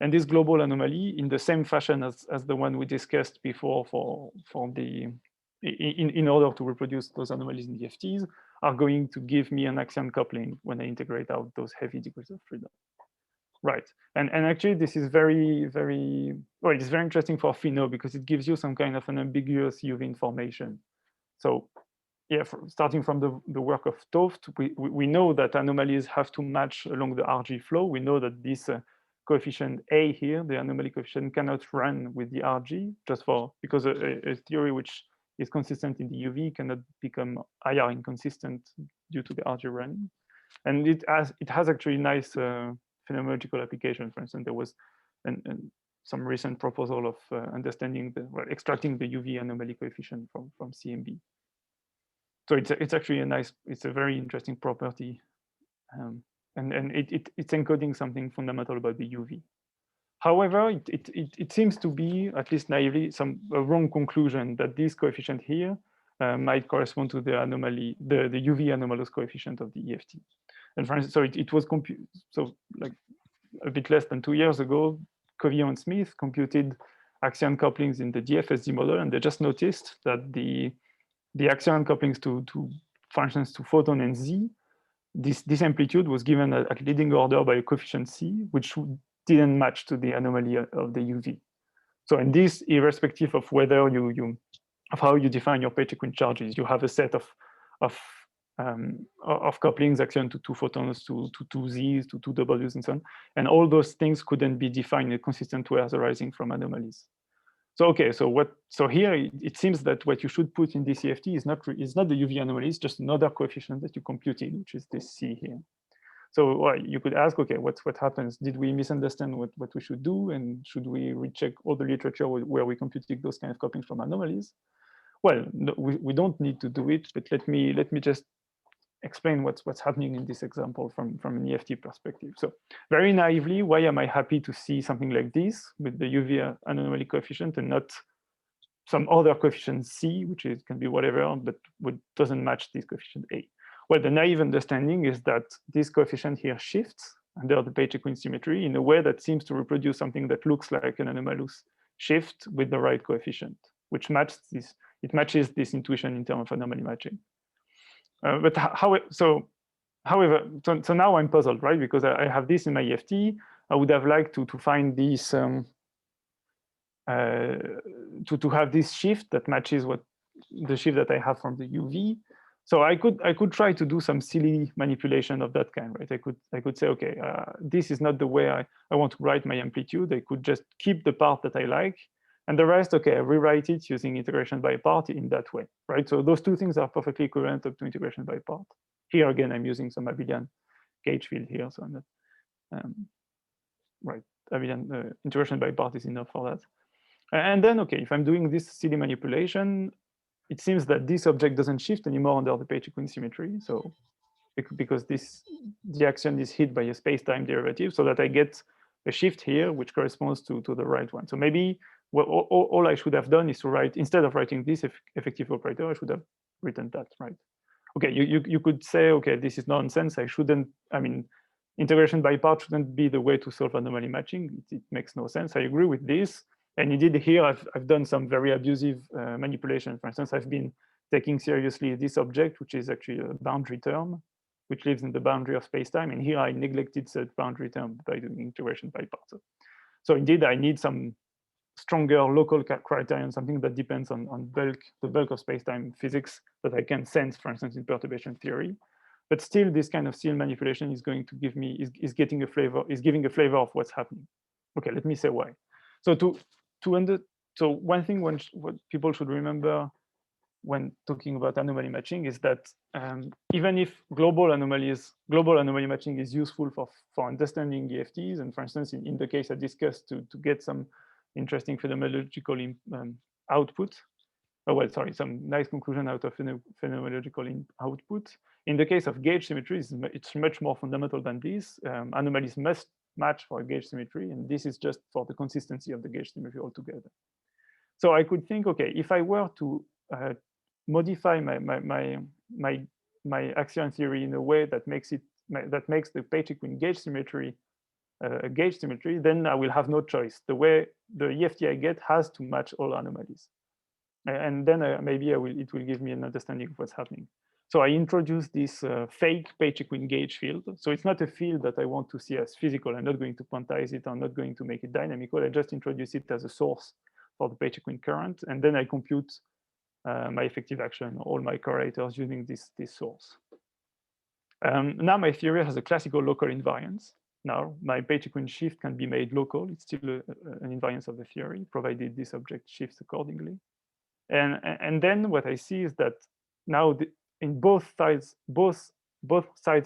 And this global anomaly, in the same fashion as the one we discussed before in order to reproduce those anomalies in the EFTs, are going to give me an Axion coupling when I integrate out those heavy degrees of freedom. Right, and actually this is very well, it's very interesting for Fino because it gives you some kind of an ambiguous UV information. So yeah, starting from the work of Toft, we know that anomalies have to match along the RG flow. We know that this coefficient A here, the anomaly coefficient, cannot run with the RG because a theory which is consistent in the UV cannot become IR inconsistent due to the RG running. And it has actually nice phenomenological application. For instance, there was some recent proposal of understanding extracting the UV anomaly coefficient from CMB. So it's actually it's a very interesting property, and it's encoding something fundamental about the UV. However, it seems to be, at least naively, a wrong conclusion that this coefficient here might correspond to the anomaly, the UV anomalous coefficient of the EFT. And for instance, so it was so like a bit less than 2 years ago, Covio and Smith computed Axion couplings in the DFSD model, and they just noticed that the Axion couplings to for instance, to photon and Z, this amplitude was given at leading order by a coefficient C, which didn't match to the anomaly of the UV. So in this, irrespective of whether of how you define your Page-Equine charges, you have a set of couplings, Axion to 2 photons, to 2 Zs, to 2 Ws, and so on. And all those things couldn't be defined in a consistent way as arising from anomalies. So okay, so here it seems that what you should put in this EFT is not the UV anomaly, it's just another coefficient that you computed, which is this C here. So well, you could ask, okay, what happens? Did we misunderstand what we should do, and should we recheck all the literature where we computed those kind of couplings from anomalies? Well, no, we don't need to do it, but let me just explain what's happening in this example from an EFT perspective. So very naively, why am I happy to see something like this with the UV anomaly coefficient and not some other coefficient C, which can be whatever, but doesn't match this coefficient A? Well, the naive understanding is that this coefficient here shifts under the Page-Equine symmetry in a way that seems to reproduce something that looks like an anomalous shift with the right coefficient, which matches this intuition in terms of anomaly matching. But so now I'm puzzled, right? Because I have this in my EFT. I would have liked to find this to have this shift that matches the shift that I have from the UV. So I could try to do some silly manipulation of that kind, right? I could say, okay, this is not the way I want to write my amplitude. I could just keep the part that I like, and the rest, okay, I rewrite it using integration by part in that way, right? So those two things are perfectly equivalent up to integration by part. Here again, I'm using some abelian gauge field here, so I'm not, right, abelian integration by part is enough for that. And then, okay, if I'm doing this silly manipulation, it seems that this object doesn't shift anymore under the Page-Equine symmetry. So because the axion is hit by a space-time derivative, so that I get a shift here, which corresponds to the right one. So maybe all I should have done is to write, instead of writing this effective operator, I should have written that, right? Okay, you could say, okay, this is nonsense. Integration by part shouldn't be the way to solve anomaly matching. It makes no sense. I agree with this. And indeed here, I've done some very abusive manipulation. For instance, I've been taking seriously this object, which is actually a boundary term, which lives in the boundary of space-time. And here I neglected that boundary term by doing integration by parts. So indeed, I need some stronger local criterion, something that depends on the bulk of space-time physics that I can sense, for instance, in perturbation theory. But still, this kind of seal manipulation is going to give me is giving a flavor of what's happening. Okay, let me say why. So so one thing what people should remember when talking about anomaly matching is that even if global anomaly matching is useful for understanding EFTs, and for instance, in the case I discussed to get some interesting phenomenological output, some nice conclusion out of phenomenological output. In the case of gauge symmetries, it's much more fundamental than this. Anomalies must match for a gauge symmetry, and this is just for the consistency of the gauge symmetry altogether. So I could think, okay, if I were to modify my Axion theory in a way that makes the Page-Equine gauge symmetry a gauge symmetry, then I will have no choice. The way the EFT I get has to match all anomalies, and then maybe it will give me an understanding of what's happening. So I introduced this fake Page-Equine gauge field. So it's not a field that I want to see as physical. I'm not going to quantize it. I'm not going to make it dynamical. I just introduce it as a source for the Page-Equine current, and then I compute my effective action, all my correlators using this source. Now my theory has a classical local invariance. Now my Page-Equine shift can be made local. It's still an invariance of the theory, provided this object shifts accordingly. And then what I see is that now in both sides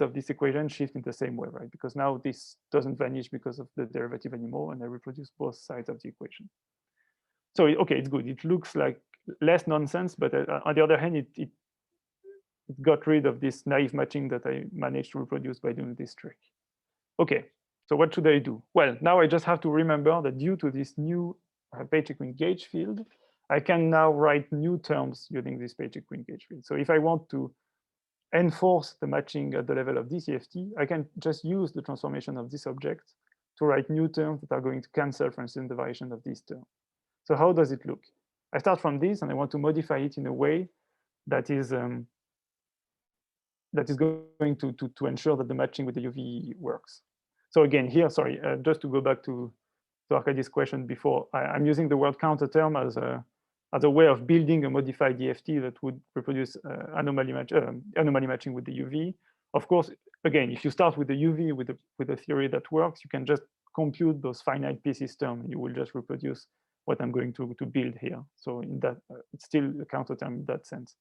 of this equation shift in the same way, right? Because now this doesn't vanish because of the derivative anymore, and I reproduce both sides of the equation. So okay, it's good. It looks like less nonsense, but on the other hand, it got rid of this naive matching that I managed to reproduce by doing this trick. Okay, so what should I do? Well, now I just have to remember that due to this new Page-Equine gauge field, I can now write new terms using this Page-Equine gauge field. So if I want to enforce the matching at the level of this EFT, I can just use the transformation of this object to write new terms that are going to cancel, for instance, the variation of this term. So how does it look? I start from this, and I want to modify it in a way that is going to ensure that the matching with the UV works. So again, here, sorry, just to go back to Arkadiy's question before, I'm using the word counter term as a way of building a modified EFT that would reproduce anomaly matching with the UV. Of course, again, if you start with the UV with a theory that works, you can just compute those finite pieces term. You will just reproduce what I'm going to build here. So in that, it's still a counter term in that sense.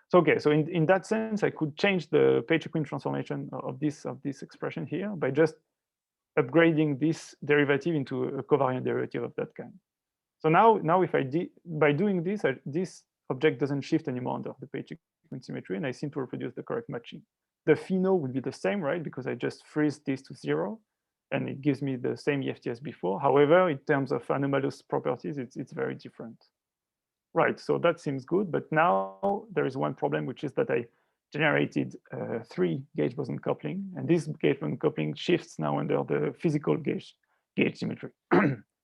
So okay, so in that sense, I could change the Page-Equine transformation of this expression here by just upgrading this derivative into a covariant derivative of that kind. So now if by doing this, this object doesn't shift anymore under the Page-Equine symmetry, and I seem to reproduce the correct matching. The pheno would be the same, right? Because I just freeze this to 0, and it gives me the same EFT as before. However, in terms of anomalous properties, it's very different. Right, so that seems good, but now there is one problem, which is that I generated 3 gauge boson coupling, and this gauge boson coupling shifts now under the physical gauge symmetry.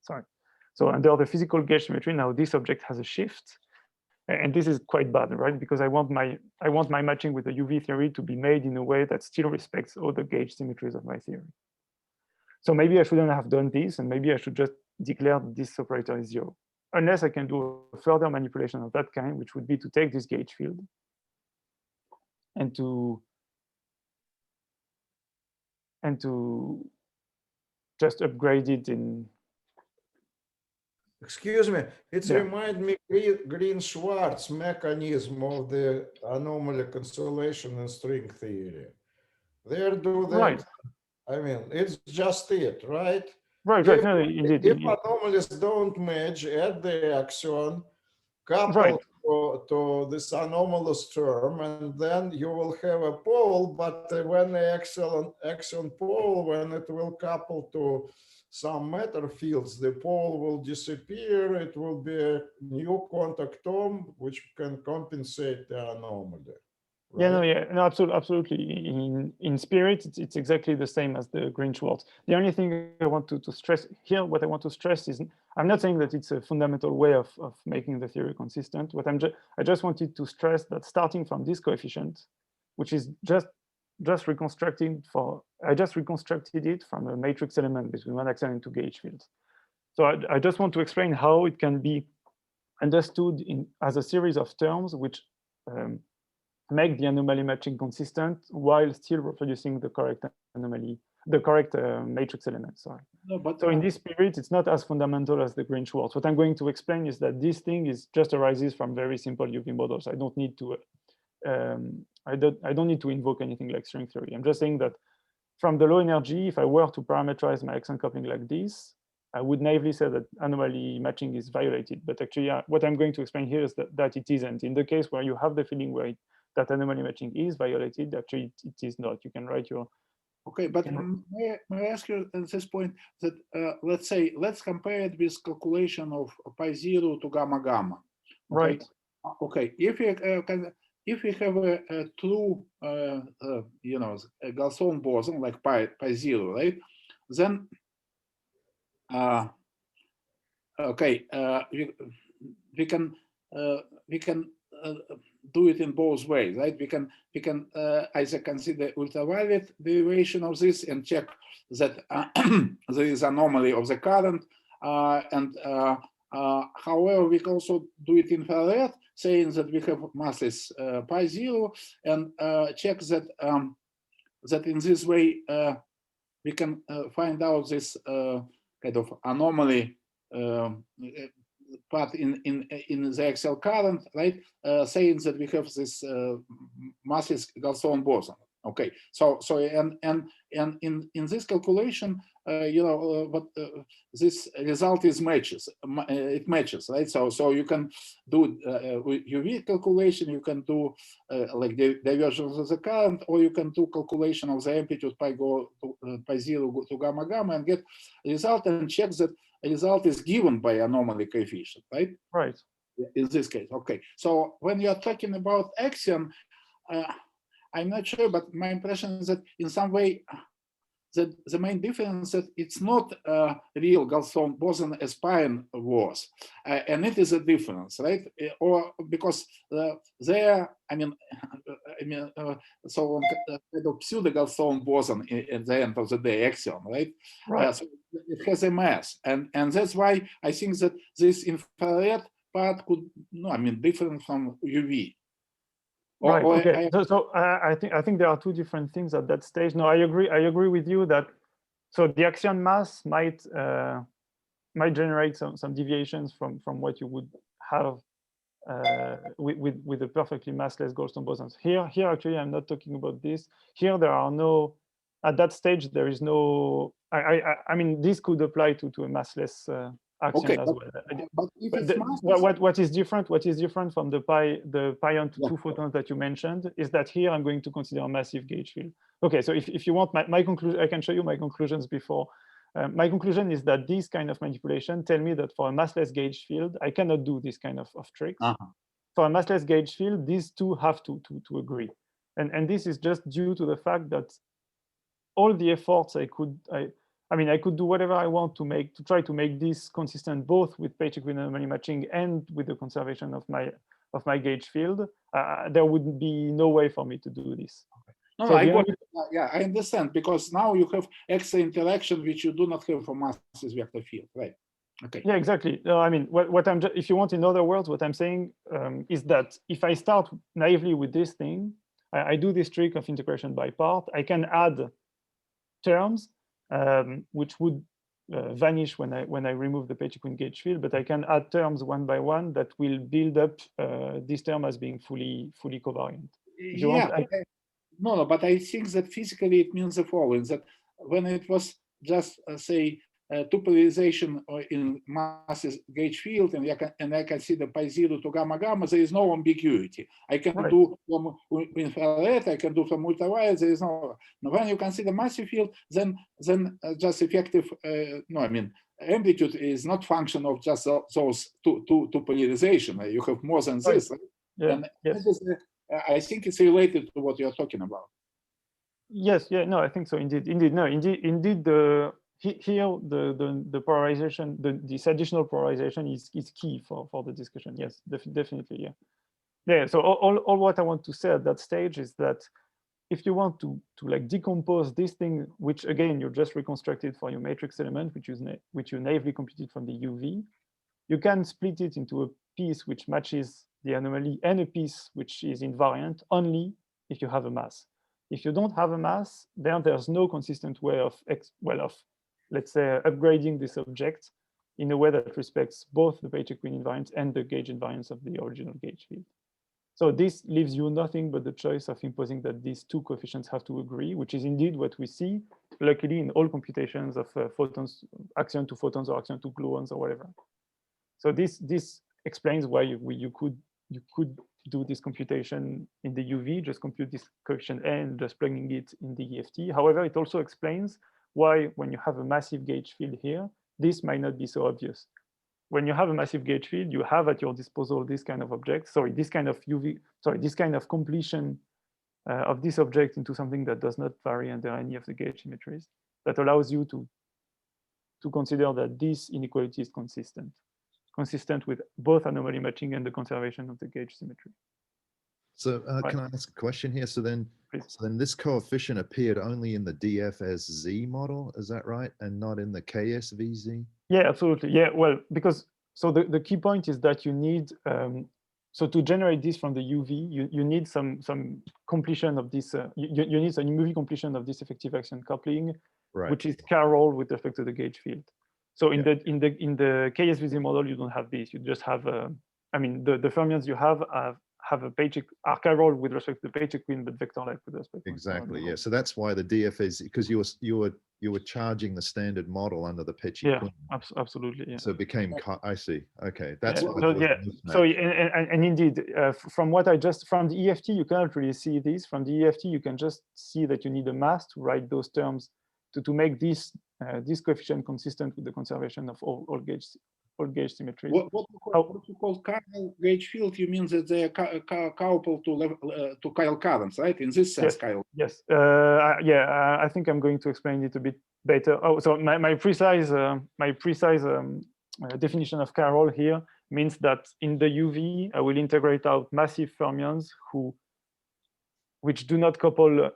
Sorry. So under the physical gauge symmetry, now this object has a shift, and this is quite bad, right? Because I want my matching with the UV theory to be made in a way that still respects all the gauge symmetries of my theory. So maybe I shouldn't have done this, and maybe I should just declare that this operator is 0. Unless I can do a further manipulation of that kind, which would be to take this gauge field and to just upgrade it in. Excuse me, it Yeah. reminds me Green-Schwarz mechanism of the anomaly cancellation in string theory. There do that. Right. I mean, it's just it, right? Right. If, No, indeed. if anomalies don't match at the axion, couple Right. to this anomalous term, and then you will have a pole, but when the axion pole, when it will couple to some matter fields, the pole will disappear. It will be a new contact term, which can compensate the anomaly. Right? Yeah, no, absolutely. In spirit, it's exactly the same as the Green-Schwarz. The only thing I want to stress here, what I want to stress is, I'm not saying that it's a fundamental way of making the theory consistent. What I just wanted to stress that starting from this coefficient, which is just just reconstructed it from a matrix element between one axion and two gauge fields. So I just want to explain how it can be understood as a series of terms which make the anomaly matching consistent while still reproducing the correct anomaly, the correct matrix element. Sorry. No, but so in this spirit, it's not as fundamental as the Green-Schwarz. What I'm going to explain is that this thing just arises from very simple UV models. I don't need to I don't need to invoke anything like string theory. I'm just saying that from the low energy, if I were to parameterize my axion coupling like this, I would naively say that anomaly matching is violated. But actually, what I'm going to explain here is that it isn't. In the case where you have the feeling where that anomaly matching is violated, actually it is not. You can write your... Okay, but may I ask you at this point that, let's compare it with calculation of pi 0 to gamma gamma. Okay? Right. Okay, if we have a true, you know, a Gaussian boson like pi 0, right? Then, okay, we can do it in both ways, right? We can either consider ultraviolet derivation of this and check that there is anomaly of the current, however, we can also do it infrared, saying that we have massless pi 0 and check that that in this way we can find out this kind of anomaly part in the axial current, right? Saying that we have this massless Gaussian boson. Okay, so and in this calculation, you know, but this result is matches. It matches, right? So you can do UV calculation. You can do like the divergence of the current, or you can do calculation of the amplitude pi 0 to gamma gamma and get a result and check that a result is given by anomaly coefficient, right? Right. In this case, okay. So when you are talking about Axion, I'm not sure, but my impression is that in some way, that the main difference that it's not a real Gaussian boson as pi was, and it is a difference, right? Or because there, I mean, so kind of pseudo Gaussian boson at the end of the day, Axion, right? Right. So it has a mass, and that's why I think that this infrared part could, no, I mean, different from UV. Right. Okay. I think there are two different things at that stage. No, I agree with you that so the Axion mass might generate some deviations from what you would have with a perfectly massless Goldstone bosons. Here actually I'm not talking about this. Here there are no, at that stage there is no. I mean this could apply to a massless Axion as well. But if it's what is different? What is different from the pion to two photons that you mentioned is that here I'm going to consider a massive gauge field. Okay, so if you want my conclusion, I can show you my conclusions before. My conclusion is that these kind of manipulation tell me that for a massless gauge field, I cannot do this kind of tricks. For a massless gauge field, these two have to agree, and this is just due to the fact that all the efforts I could do whatever I want to try to make this consistent both with page-equivalent anomaly matching and with the conservation of my gauge field. There would be no way for me to do this. No, so I understand, because now you have extra interaction which you do not have for massless vector field, right? Okay. Yeah, exactly. No, I mean, if you want, in other words, what I'm saying is that if I start naively with this thing, I do this trick of integration by part. I can add terms which would vanish when I remove the page-equivalent gauge field, but I can add terms one by one that will build up this term as being fully covariant. No, but I think that physically it means the following: that when it was just say two polarization in massless gauge field, and I consider pi 0 to gamma gamma, there is no ambiguity. I can do from infrared, I can do from ultraviolet. There is no. When you consider massive field, then just effective. No, I mean amplitude is not function of just those two polarization. You have more than this. Right? Yeah. And this is I think it's related to what you're talking about. Yes. Yeah. No, I think so. Indeed. No. Indeed. Here, the polarization, this additional polarization is key for the discussion. Yes, definitely. Yeah. Yeah. So all what I want to say at that stage is that if you want to like decompose this thing, which again you just reconstructed for your matrix element, which you naively computed from the UV, you can split it into a piece which matches the anomaly and a piece which is invariant only if you have a mass. If you don't have a mass, then there's no consistent way of let's say upgrading this object in a way that respects both the Page-Equine invariance and the gauge invariance of the original gauge field. So this leaves you nothing but the choice of imposing that these two coefficients have to agree, which is indeed what we see, luckily, in all computations of photons, axion to photons or axion to gluons or whatever. So this explains why you could do this computation in the UV, just compute this coefficient and just plugging it in the EFT. However, it also explains why when you have a massive gauge field here, this might not be so obvious. When you have a massive gauge field, you have at your disposal this kind of object, this kind of completion of this object into something that does not vary under any of the gauge symmetries, that allows you to consider that this inequality is consistent with both anomaly matching and the conservation of the gauge symmetry. So can I ask a question here? So then this coefficient appeared only in the DFSZ model, is that right? And not in the KSVZ? Yeah, absolutely. Yeah, well, because the key point is that you need, so to generate this from the UV, you need some completion of this, you need some UV completion of this effective axion coupling, right, which is chiral with respect to the gauge field. So in the KSVZ model, you don't have this. You just have, I mean, the fermions you have a are chiral with respect to the Page-Equine, but vector-like with respect. Exactly. Yeah. So that's why the DF is, because you were charging the standard model under the Page-Equine. Yeah, absolutely. Yeah. So it became. I see. Okay. That's So and indeed, from what from the EFT, you cannot really see this. From the EFT, you can just see that you need a mass to write those terms to make this coefficient consistent with the conservation of all gauge symmetries. What you call chiral gauge field? You mean that they are coupled to chiral currents, right? In this sense, chiral. Yes. I think I'm going to explain it a bit better. Oh, so my precise definition of chiral here means that in the UV, I will integrate out massive fermions which do not couple,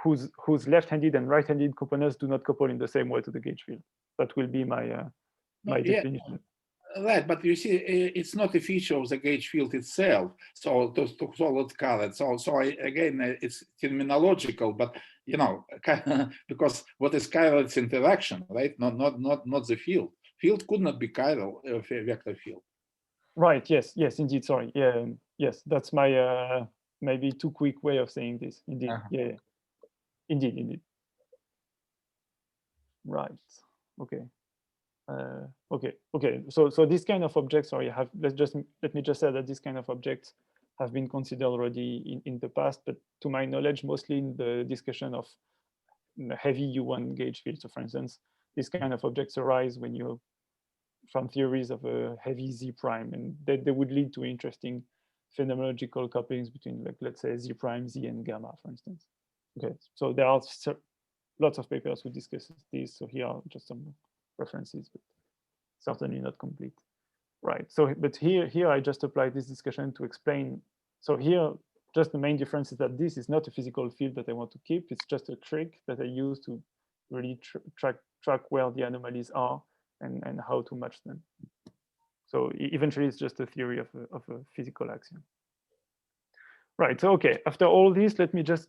whose left-handed and right-handed components do not couple in the same way to the gauge field. That will be my definition. Right, but you see, it's not a feature of the gauge field itself. So to solid current. So again, it's terminological, but you know, because what is chiral? It's interaction, right? Not the field. Field could not be chiral vector field. Right. Yes. Indeed. Sorry. Yeah. Yes. That's my maybe too quick way of saying this. Indeed. Yeah. Indeed. Right. Okay. Okay. So this kind of objects, sorry, let me just say that this kind of objects have been considered already in the past, but to my knowledge, mostly in the discussion of heavy U1 gauge fields. So for instance, these kind of objects arise when you from theories of a heavy Z prime, and they would lead to interesting phenomenological couplings between, like, let's say Z prime, Z and gamma, for instance. Okay, so there are lots of papers who discuss this. So here are just some references, but certainly not complete. Right. So, but here I just applied this discussion to explain. So here, just the main difference is that this is not a physical field that I want to keep. It's just a trick that I use to really track where the anomalies are and how to match them. So eventually, it's just a theory of a physical axiom. Right. So okay. After all this, let me just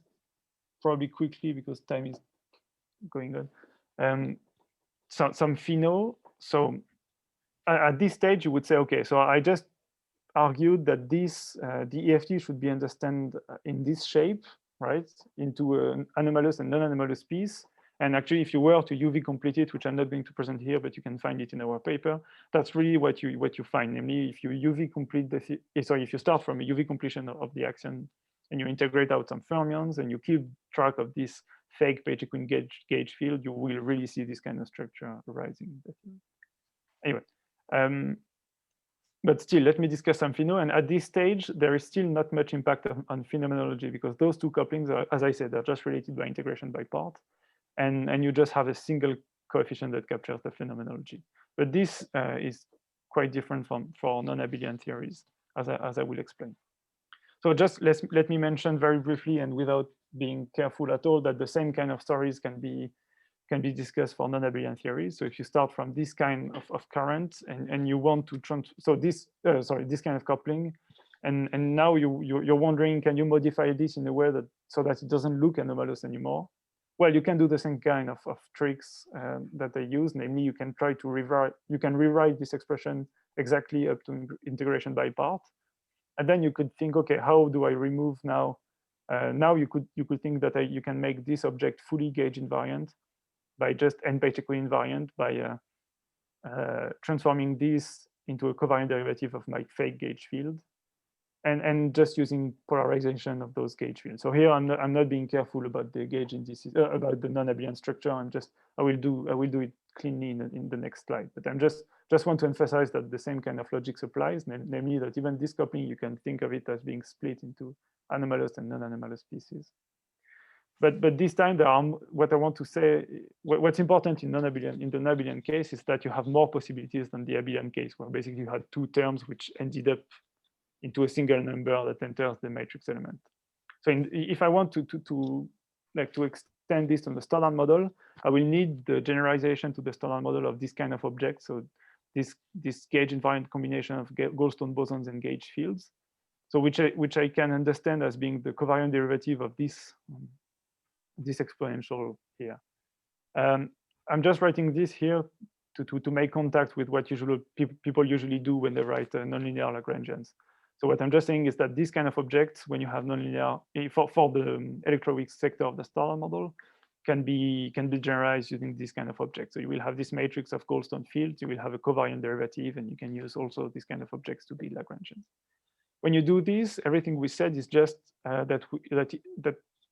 probably quickly, because time is going on. Some pheno. So at this stage, you would say, okay, so I just argued that this the EFT should be understood in this shape, right, into an anomalous and non-anomalous piece. And actually, if you were to UV complete it, which I'm not going to present here, but you can find it in our paper, that's really what you find. Namely, if you UV complete if you start from a UV completion of the axion and you integrate out some fermions and you keep track of this fake Page-Equine gauge field, you will really see this kind of structure arising. Anyway, but still, let me discuss some pheno. And at this stage, there is still not much impact on phenomenology, because those two couplings are, as I said, they're just related by integration by part. And you just have a single coefficient that captures the phenomenology. But this is quite different for non-abelian theories, as I will explain. So just let me mention very briefly and without being careful at all that the same kind of stories can be discussed for non-abelian theories. So if you start from this kind of current and you want to so this this kind of coupling, and now you're wondering, can you modify this in a way that so that it doesn't look anomalous anymore? Well, you can do the same kind of tricks that they use. Namely, you can try to rewrite this expression exactly up to integration by part, and then you could think, okay, how do I remove now? Now you could think that you can make this object fully gauge invariant by just n-particle invariant by transforming this into a covariant derivative of my fake gauge field, and just using polarization of those gauge fields. So here I'm not being careful about the gauge indices, about the non-abelian structure. I will do it cleanly in the next slide. But I'm just want to emphasize that the same kind of logic applies, namely that even this coupling, you can think of it as being split into anomalous and non-anomalous pieces. But this time, what I want to say, what's important in the non-abelian case is that you have more possibilities than the abelian case, where basically you had two terms which ended up into a single number that enters the matrix element. So if I want to extend this on the standard model, I will need the generalization to the standard model of this kind of object. So this gauge invariant combination of Goldstone bosons and gauge fields. So which I can understand as being the covariant derivative of this exponential here. I'm just writing this here to make contact with what people usually do when they write nonlinear Lagrangians. So what I'm just saying is that this kind of objects, when you have nonlinear for the electroweak sector of the standard model, can be generalized using this kind of object. So you will have this matrix of Goldstone fields, you will have a covariant derivative, and you can use also these kind of objects to be Lagrangians. When you do this, everything we said is just that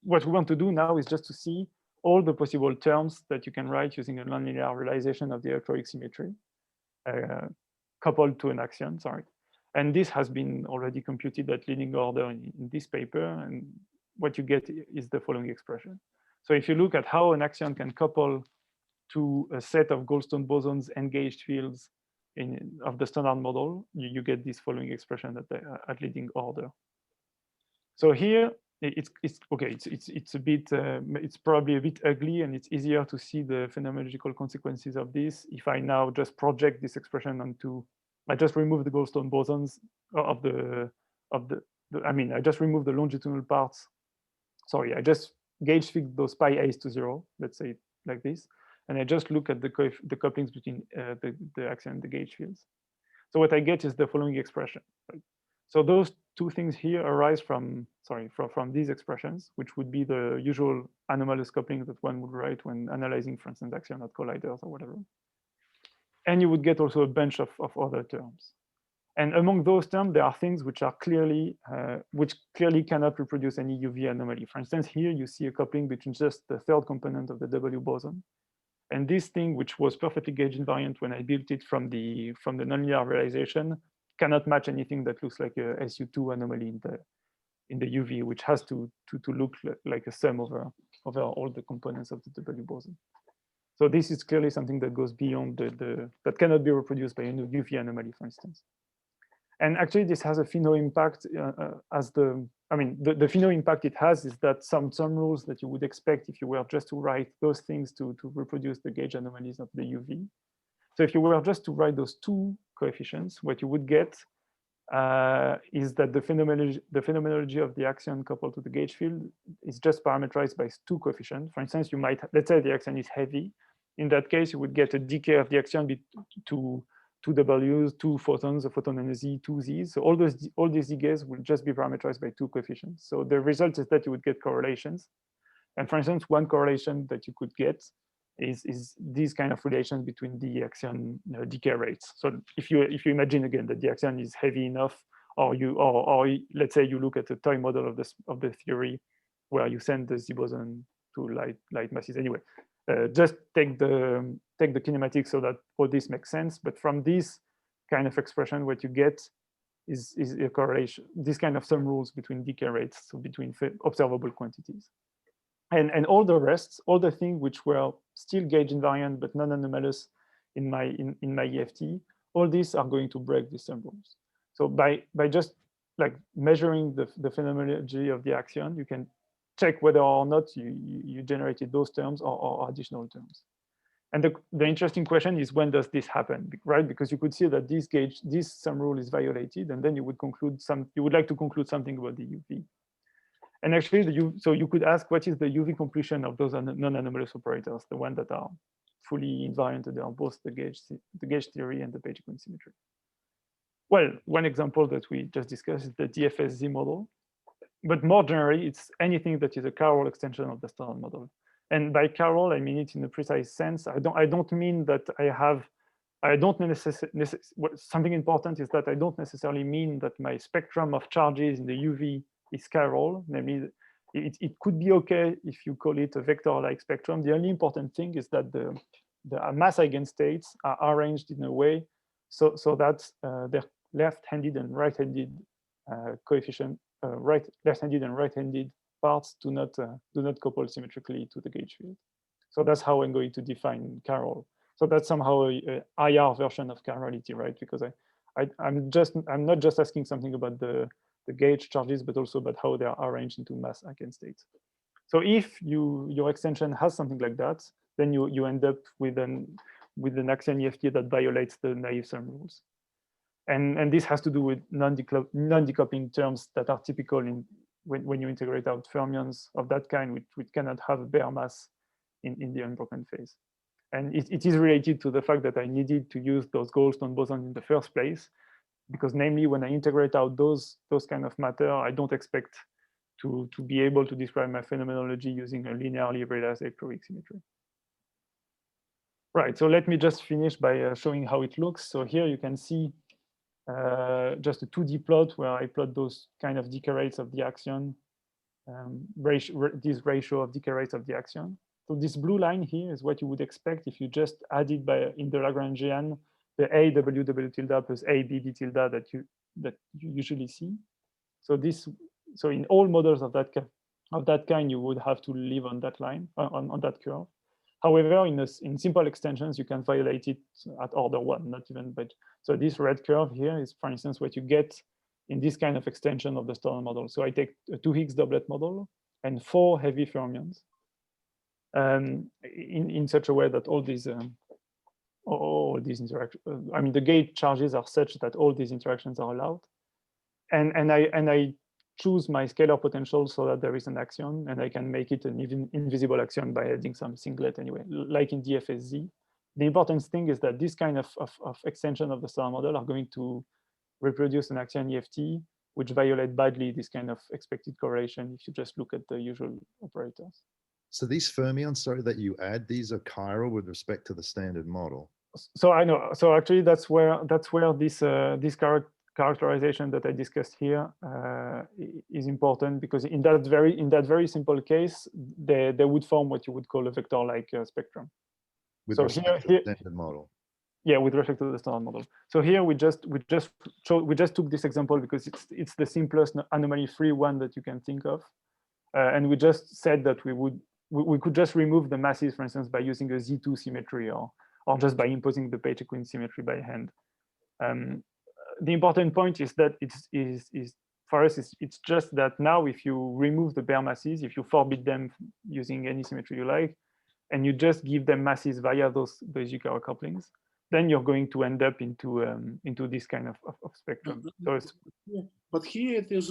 what we want to do now is just to see all the possible terms that you can write using a nonlinear realization of the electroweak symmetry coupled to an axion, sorry. And this has been already computed at leading order in this paper. And what you get is the following expression. So if you look at how an axion can couple to a set of Goldstone bosons and gauged fields of the standard model, you get this following expression at leading order. So here, it's a bit, it's probably a bit ugly, and it's easier to see the phenomenological consequences of this if I now just project this expression onto. I just remove the Goldstone bosons I just remove the longitudinal parts. Sorry, I just gauge fix those pi a's to 0. Let's say it like this, and I just look at the couplings between the axion and the gauge fields. So what I get is the following expression. Right? So those two things here arise from these expressions, which would be the usual anomalous coupling that one would write when analyzing, for instance, axion at colliders or whatever. And you would get also a bunch of other terms. And among those terms, there are things which are clearly cannot reproduce any UV anomaly. For instance, here you see a coupling between just the third component of the W boson. And this thing, which was perfectly gauge invariant when I built it from the nonlinear realization, cannot match anything that looks like a SU2 anomaly in the UV, which has to look like a sum over all the components of the W boson. So this is clearly something that goes beyond that cannot be reproduced by a UV anomaly, for instance. And actually, this has a Fino impact the Fino impact it has is that some rules that you would expect if you were just to write those things to reproduce the gauge anomalies of the UV. So if you were just to write those two coefficients, what you would get is that the phenomenology of the axion coupled to the gauge field is just parameterized by two coefficients. For instance, you might, let's say the axion is heavy. In that case, you would get a decay of the axion to two W's, two photons, a photon and a Z, two Z's. So all these decays will just be parameterized by two coefficients. So the result is that you would get correlations. And for instance, one correlation that you could get is these kind of relations between the axion decay rates. So if you imagine again that the axion is heavy enough, or let's say you look at the toy model of the theory where you send the Z boson to light masses. Anyway, just take the kinematics so that all this makes sense. But from this kind of expression, what you get is a correlation, this kind of sum rules between decay rates, so between observable quantities. And all the rest, all the things which were still gauge invariant but non-anomalous in my EFT, all these are going to break these sum rules. So by just like measuring the phenomenology of the axion, you can check whether or not you generated those terms or additional terms. And the interesting question is, when does this happen, right? Because you could see that this sum rule is violated, and then you would like to conclude something about the UV. And actually, so you could ask, what is the UV completion of those non-anomalous operators, the ones that are fully invariant? They are both the gauge theory and the page-equivalent symmetry. Well, one example that we just discussed is the DFSZ model. But more generally, it's anything that is a chiral extension of the standard model. And by chiral, I mean it in a precise sense. I don't mean that something important is that I don't necessarily mean that my spectrum of charges in the UV is chiral. Namely, it could be okay if you call it a vector-like spectrum. The only important thing is that the mass eigenstates are arranged in a way so that their left-handed and right-handed coefficient, left-handed and right-handed parts do not couple symmetrically to the gauge field. So that's how I'm going to define chiral. So that's somehow a IR version of chirality, right? Because I'm not just asking something about the gauge charges, but also about how they are arranged into mass eigenstates. So if your extension has something like that, then you end up with an Axion EFT that violates the naive sum rules. And this has to do with non-decoupling terms that are typical when you integrate out fermions of that kind, which cannot have a bare mass in the unbroken phase. And it is related to the fact that I needed to use those Goldstone bosons in the first place, because namely, when I integrate out those kind of matter, I don't expect to be able to describe my phenomenology using a linearly realized electroweak symmetry. Right, so let me just finish by showing how it looks. So here you can see just a 2D plot where I plot those kind of decay rates of the axion, this ratio of decay rates of the axion. So this blue line here is what you would expect if you just added in the Lagrangian the AWW tilde plus ABB tilde that you usually see. So in all models of that kind, you would have to live on that line, on that curve. However, in simple extensions, you can violate it at order 1, not even. But so this red curve here is, for instance, what you get in this kind of extension of the standard model. So I take a 2 Higgs doublet model and 4 heavy fermions, in such a way that all these interactions, I mean, the gauge charges are such that all these interactions are allowed, and I choose my scalar potential so that there is an axion, and I can make it an even invisible axion by adding some singlet anyway, like in DFSZ. The important thing is that this kind of extension of the standard model are going to reproduce an axion EFT, which violate badly this kind of expected correlation if you just look at the usual operators. So these fermions, sorry, that you add, these are chiral with respect to the standard model. So I know. So actually, that's where this characterization that I discussed here is important, because in that very simple case, they would form what you would call a vector-like spectrum. With so respect to the standard model. Yeah, with respect to the standard model. So here we just took this example because it's the simplest anomaly-free one that you can think of, and we just said that we could just remove the masses, for instance, by using a Z2 symmetry or just by imposing the page-equivalent symmetry by hand. The important point is that for us, it's just that now if you remove the bare masses, if you forbid them using any symmetry you like, and you just give them masses via those chiral couplings, then you're going to end up into this kind of spectrum. So but here it is.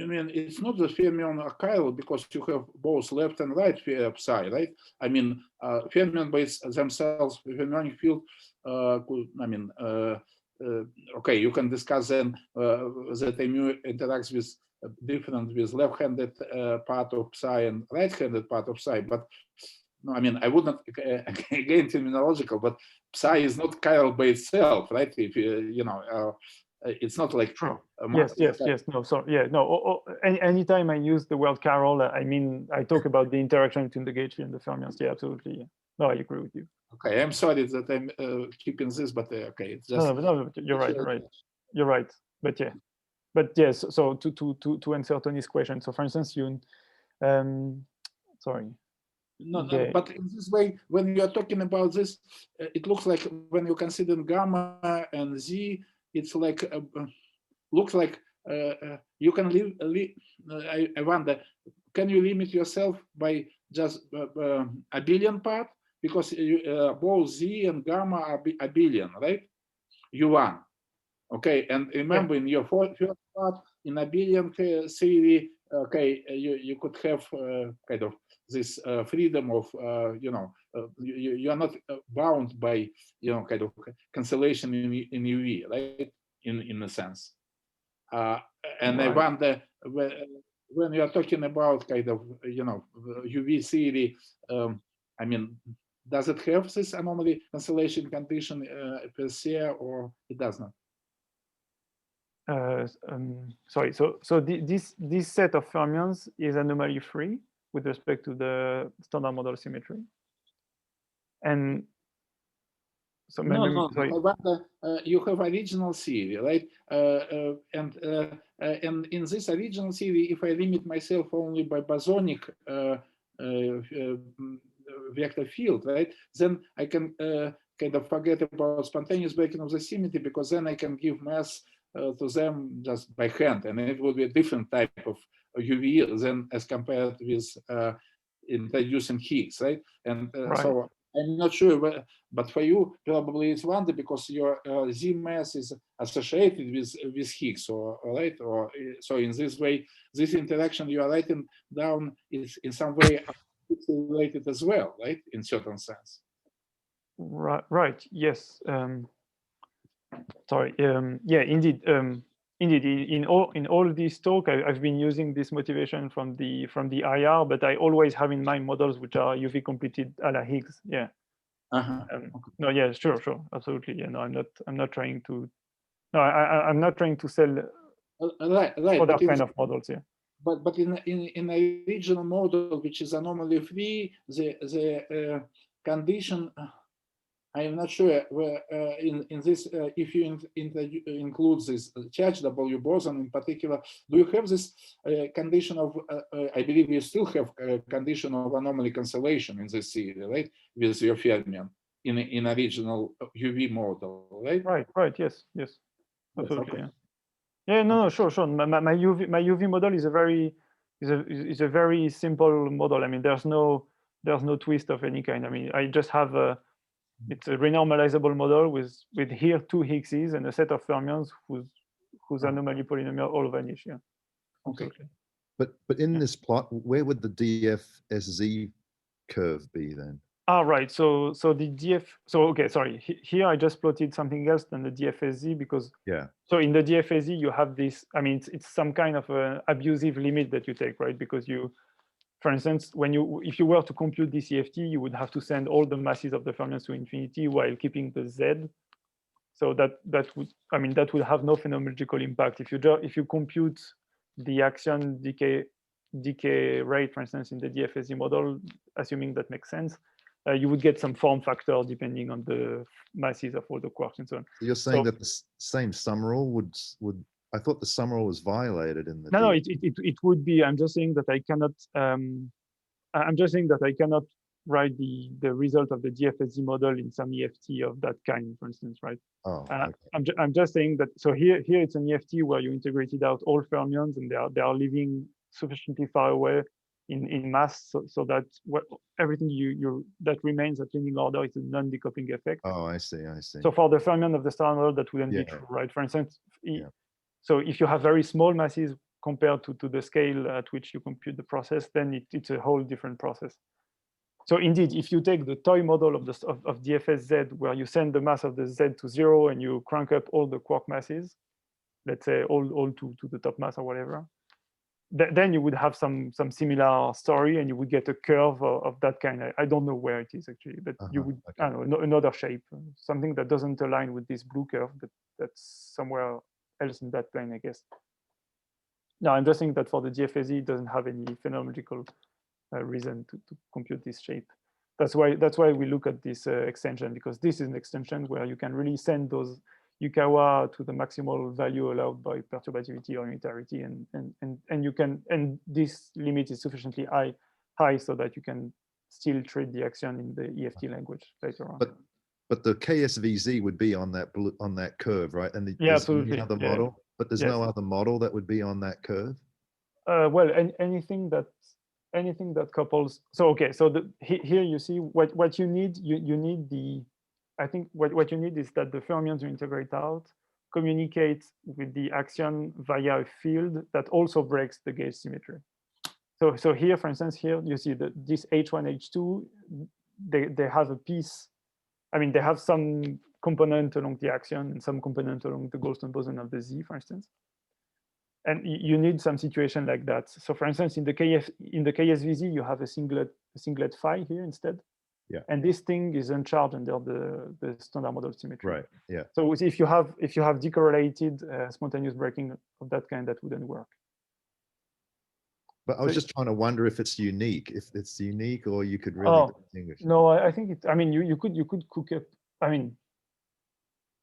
I mean, it's not the fermion chiral because you have both left and right psi, right? I mean, fermion by themselves, fermionic field. Okay, you can discuss then that mu interacts with different with left-handed part of psi and right-handed part of psi, but no, I mean, I wouldn't again terminological, but psi is not chiral by itself, right? If it's not like true. Yes. No, sorry. Yeah, no. Anytime I use the word chiral, I mean, I talk about the interaction between the gauge and the fermions. Yeah, absolutely. Yeah. No, I agree with you. Okay, I'm sorry that I'm keeping this, but okay, it's just. No, you're right. You're right. But yes. So to answer Tony's question. So for instance, sorry. No, but in this way, when you are talking about this, it looks like when you consider gamma and z, it's like looks like you can I wonder, can you limit yourself by just abelian part? Because both Z and gamma are abelian, right? U1. Okay, and remember, in your first part, in abelian theory, okay, you could have kind of this freedom of, you are not bound by, kind of cancellation in UV, right? In a sense. And I wonder, when you are talking about kind of, UV theory, I mean, does it have this anomaly cancellation condition per se, or it does not? Sorry, so this set of fermions is anomaly free with respect to the standard model symmetry. And so sorry. I wonder, you have original theory, right? And in this original theory, if I limit myself only by bosonic vector field, right, then I can kind of forget about spontaneous breaking of the symmetry, because then I can give mass to them just by hand, and it will be a different type of UV than as compared with introducing Higgs, right? And so I'm not sure, but for you probably it's wonder, because your Z mass is associated with Higgs, or right, or so in this way, this interaction you are writing down is in some way related as well, right? In certain sense. Right. Yes. Sorry. Yeah. Indeed. Indeed. In all these talk, I've been using this motivation from the IR, but I always have in mind models which are UV completed a la Higgs. Yeah. No. Yeah. Sure. Absolutely. Yeah. No. I'm not trying to. No. I'm not trying to sell. Right. Other kind of models. Yeah. But in a regional model which is anomaly free, the condition, I am not sure where in this, if you include this charge W boson in particular, do you have this condition of, I believe you still have a condition of anomaly cancellation in this theory, right? With your fermion in a regional UV model, right? Right. Yes. Absolutely. Okay. Yeah. No. Sure. My UV model is a very simple model. I mean, there's no twist of any kind. I mean, I just have it's a renormalizable model with here 2 Higgses and a set of fermions whose anomaly polynomial all vanish. Yeah. Okay. Absolutely. But in this plot, where would the DFSZ curve be then? Right. So the DF. So okay. Sorry. Here I just plotted something else than the DFSZ, because So in the DFSZ you have this. I mean, it's some kind of an abusive limit that you take, right? Because you, for instance, if you were to compute this EFT, you would have to send all the masses of the fermions to infinity while keeping the Z. So that would have no phenomenological impact. If you compute the Axion decay rate, for instance, in the DFSZ model, assuming that makes sense, you would get some form factor depending on the masses of all the quarks and so on. So you're saying that the same sum rule would I thought the sum rule was violated in the No, it would be. I'm just saying that I cannot. I'm just saying that I cannot write the result of the DFSZ model in some EFT of that kind, for instance, right? Okay. I'm just saying that. So here it's an EFT where you integrated out all fermions, and they are living sufficiently far away in mass, so that everything that remains at leading order is a non-decoupling effect. Oh, I see. So for the fermion of the standard model, that wouldn't be true, right? For instance, so if you have very small masses compared to the scale at which you compute the process, then it's a whole different process. So indeed, if you take the toy model of DFSZ, where you send the mass of the Z to 0 and you crank up all the quark masses, let's say all to the top mass or whatever, then you would have some similar story, and you would get a curve of that kind. I don't know where it is actually, but you would, I don't know, another shape, something that doesn't align with this blue curve, but that's somewhere else in that plane, I guess. Now, I'm just saying that for the DFSZ, it doesn't have any phenomenological reason to compute this shape. That's why we look at this extension, because this is an extension where you can really send those Yukawa to the maximal value allowed by perturbativity or unitarity, and this limit is sufficiently high so that you can still treat the Axion in the EFT language later on. But the KSVZ would be on that curve, right? And Yeah, there's absolutely. any other Yeah. model, but there's Yes. no other model that would be on that curve. Well, anything that couples. So okay, so here you see what you need. You need the. I think what you need is that the fermions you integrate out communicate with the axion via a field that also breaks the gauge symmetry. So here, for instance, here you see that this H1, H2, they have a piece. I mean, they have some component along the axion and some component along the Goldstone boson of the Z, for instance. And you need some situation like that. So for instance, in the KSVZ, you have a singlet phi here instead. Yeah. And this thing is uncharged under the standard model symmetry. Right. Yeah. So if you have decorrelated spontaneous breaking of that kind, that wouldn't work. But I was just trying to wonder if it's unique, or you could really distinguish. No, I think it. I mean, you could cook up. I mean,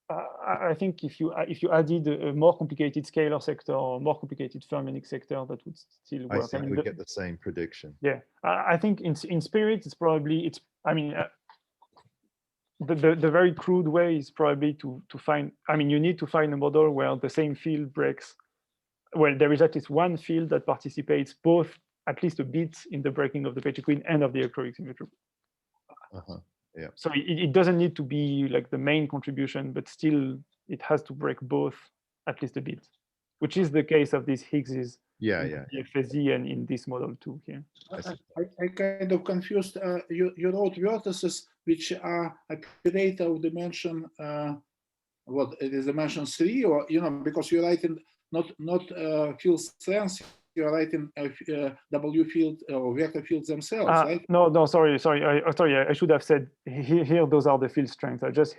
I think if you added a more complicated scalar sector or more complicated fermionic sector, that would still work. I mean, we get the same prediction. Yeah, I think in spirit, it's. I mean, the very crude way is probably to find. I mean, you need to find a model where the same field breaks. Well, there is at least one field that participates both at least a bit in the breaking of the Pechi-Queen and of the electroweak symmetry. Yeah. So it doesn't need to be like the main contribution, but still it has to break both at least a bit, which is the case of these Higgses. Yeah. The FSZ and in this model too here. I kind of confused. You wrote vertices which are operator of dimension. What it is dimension 3, or because you're writing not field strengths, you're writing W field or vector fields themselves, right? No, sorry. I should have said here. Those are the field strengths. I just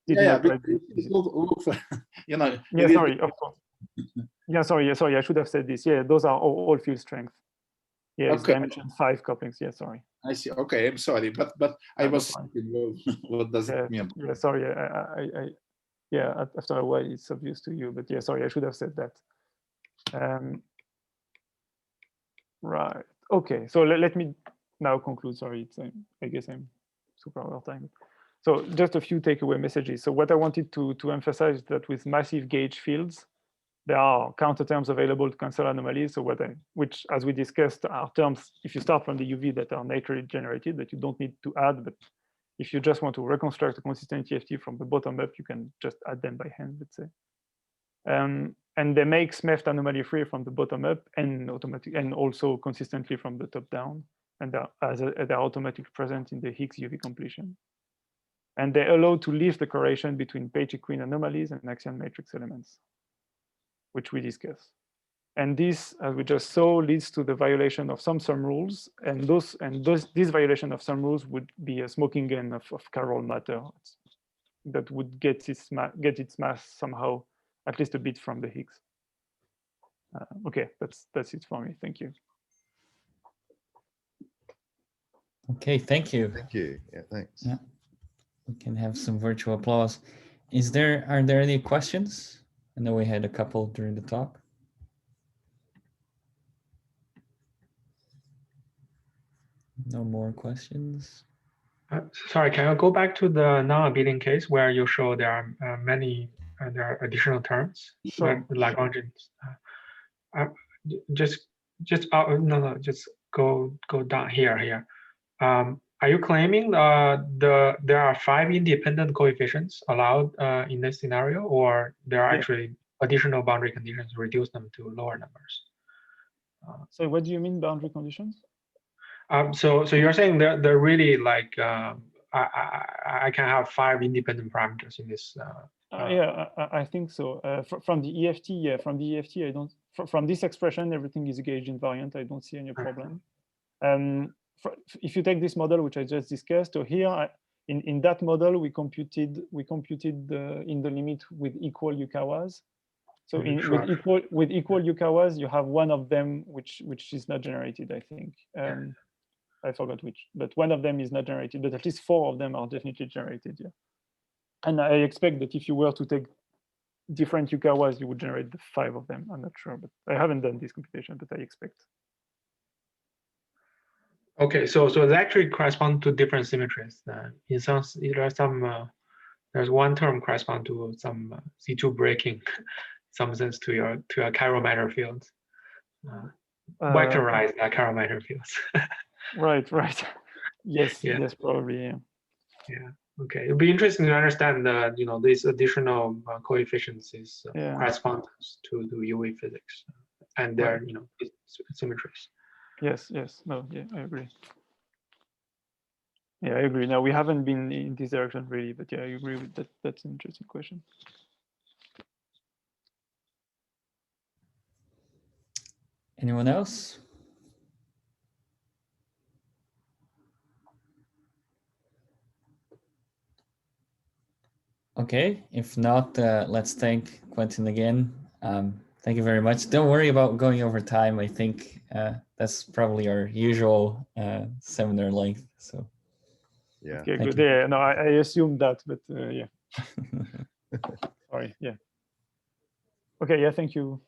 did not write this. Yeah, sorry. Of course. Yeah, sorry. I should have said this. Yeah, those are all field strength. Yeah, it's dimension 5 couplings. Yeah, sorry. I see. Okay, I'm sorry, but I was thinking, what does it mean? Yeah, sorry. Yeah, after a while, it's obvious to you, but yeah, sorry, I should have said that. Right. Okay. So let me now conclude. Sorry, I guess I'm super over time. So just a few takeaway messages. So what I wanted to emphasize is that with massive gauge fields, there are counter terms available to cancel anomalies. So which, as we discussed, are terms, if you start from the UV, that are naturally generated, that you don't need to add. But if you just want to reconstruct a consistent EFT from the bottom up, you can just add them by hand, let's say. And they make SMEFT anomaly free from the bottom up and also consistently from the top down. And they're automatically present in the Higgs UV completion. And they allow to leave the correlation between Pechi-Queen anomalies and Axion matrix elements, which we discuss. And this, as we just saw, leads to the violation of some sum rules. And this violation of some rules would be a smoking gun of chiral matter that would get its mass somehow, at least a bit from the Higgs. Okay, that's it for me. Thank you. Okay, thank you. Thank you. Yeah, thanks. Yeah, we can have some virtual applause. Are there any questions? I know we had a couple during the talk. No more questions. Sorry, can you go back to the non-abelian case where you show there are many there are additional terms, sure. like Lagrangians? Just go down here. Are you claiming there are 5 independent coefficients allowed in this scenario, or there are actually additional boundary conditions to reduce them to lower numbers? So what do you mean boundary conditions? So you're saying they're really like I can have 5 independent parameters in this. Yeah, I think so. From the EFT, from the EFT, I don't. From this expression, everything is gauge invariant. I don't see any problem. If you take this model which I just discussed, so here in that model we computed in the limit with equal Yukawas. So with equal Yukawas, you have one of them which is not generated, I think. I forgot which, but one of them is not generated, but at least 4 of them are definitely generated. Yeah. And I expect that if you were to take different Yukawas, you would generate the 5 of them. I'm not sure, but I haven't done this computation, but I expect. Okay, so they actually correspond to different symmetries. In some, there's one term correspond to some C2 breaking, in some sense to your chiral matter fields, vectorized chiral matter fields. Right. Yes. Yeah. Yes, probably. Yeah. Yeah. Okay. It'd be interesting to understand these additional coefficients is correspondence to the UV physics and their symmetries. Yes. No. Yeah, I agree. Yeah, I agree. Now we haven't been in this direction really, but yeah, I agree with that. That's an interesting question. Anyone else? Okay, if not, let's thank Quentin again. Thank you very much. Don't worry about going over time. I think that's probably our usual seminar length. So Yeah. Okay, thank good. you. Yeah, no, I assumed that, but yeah. Sorry. Yeah. Okay. Yeah. Thank you.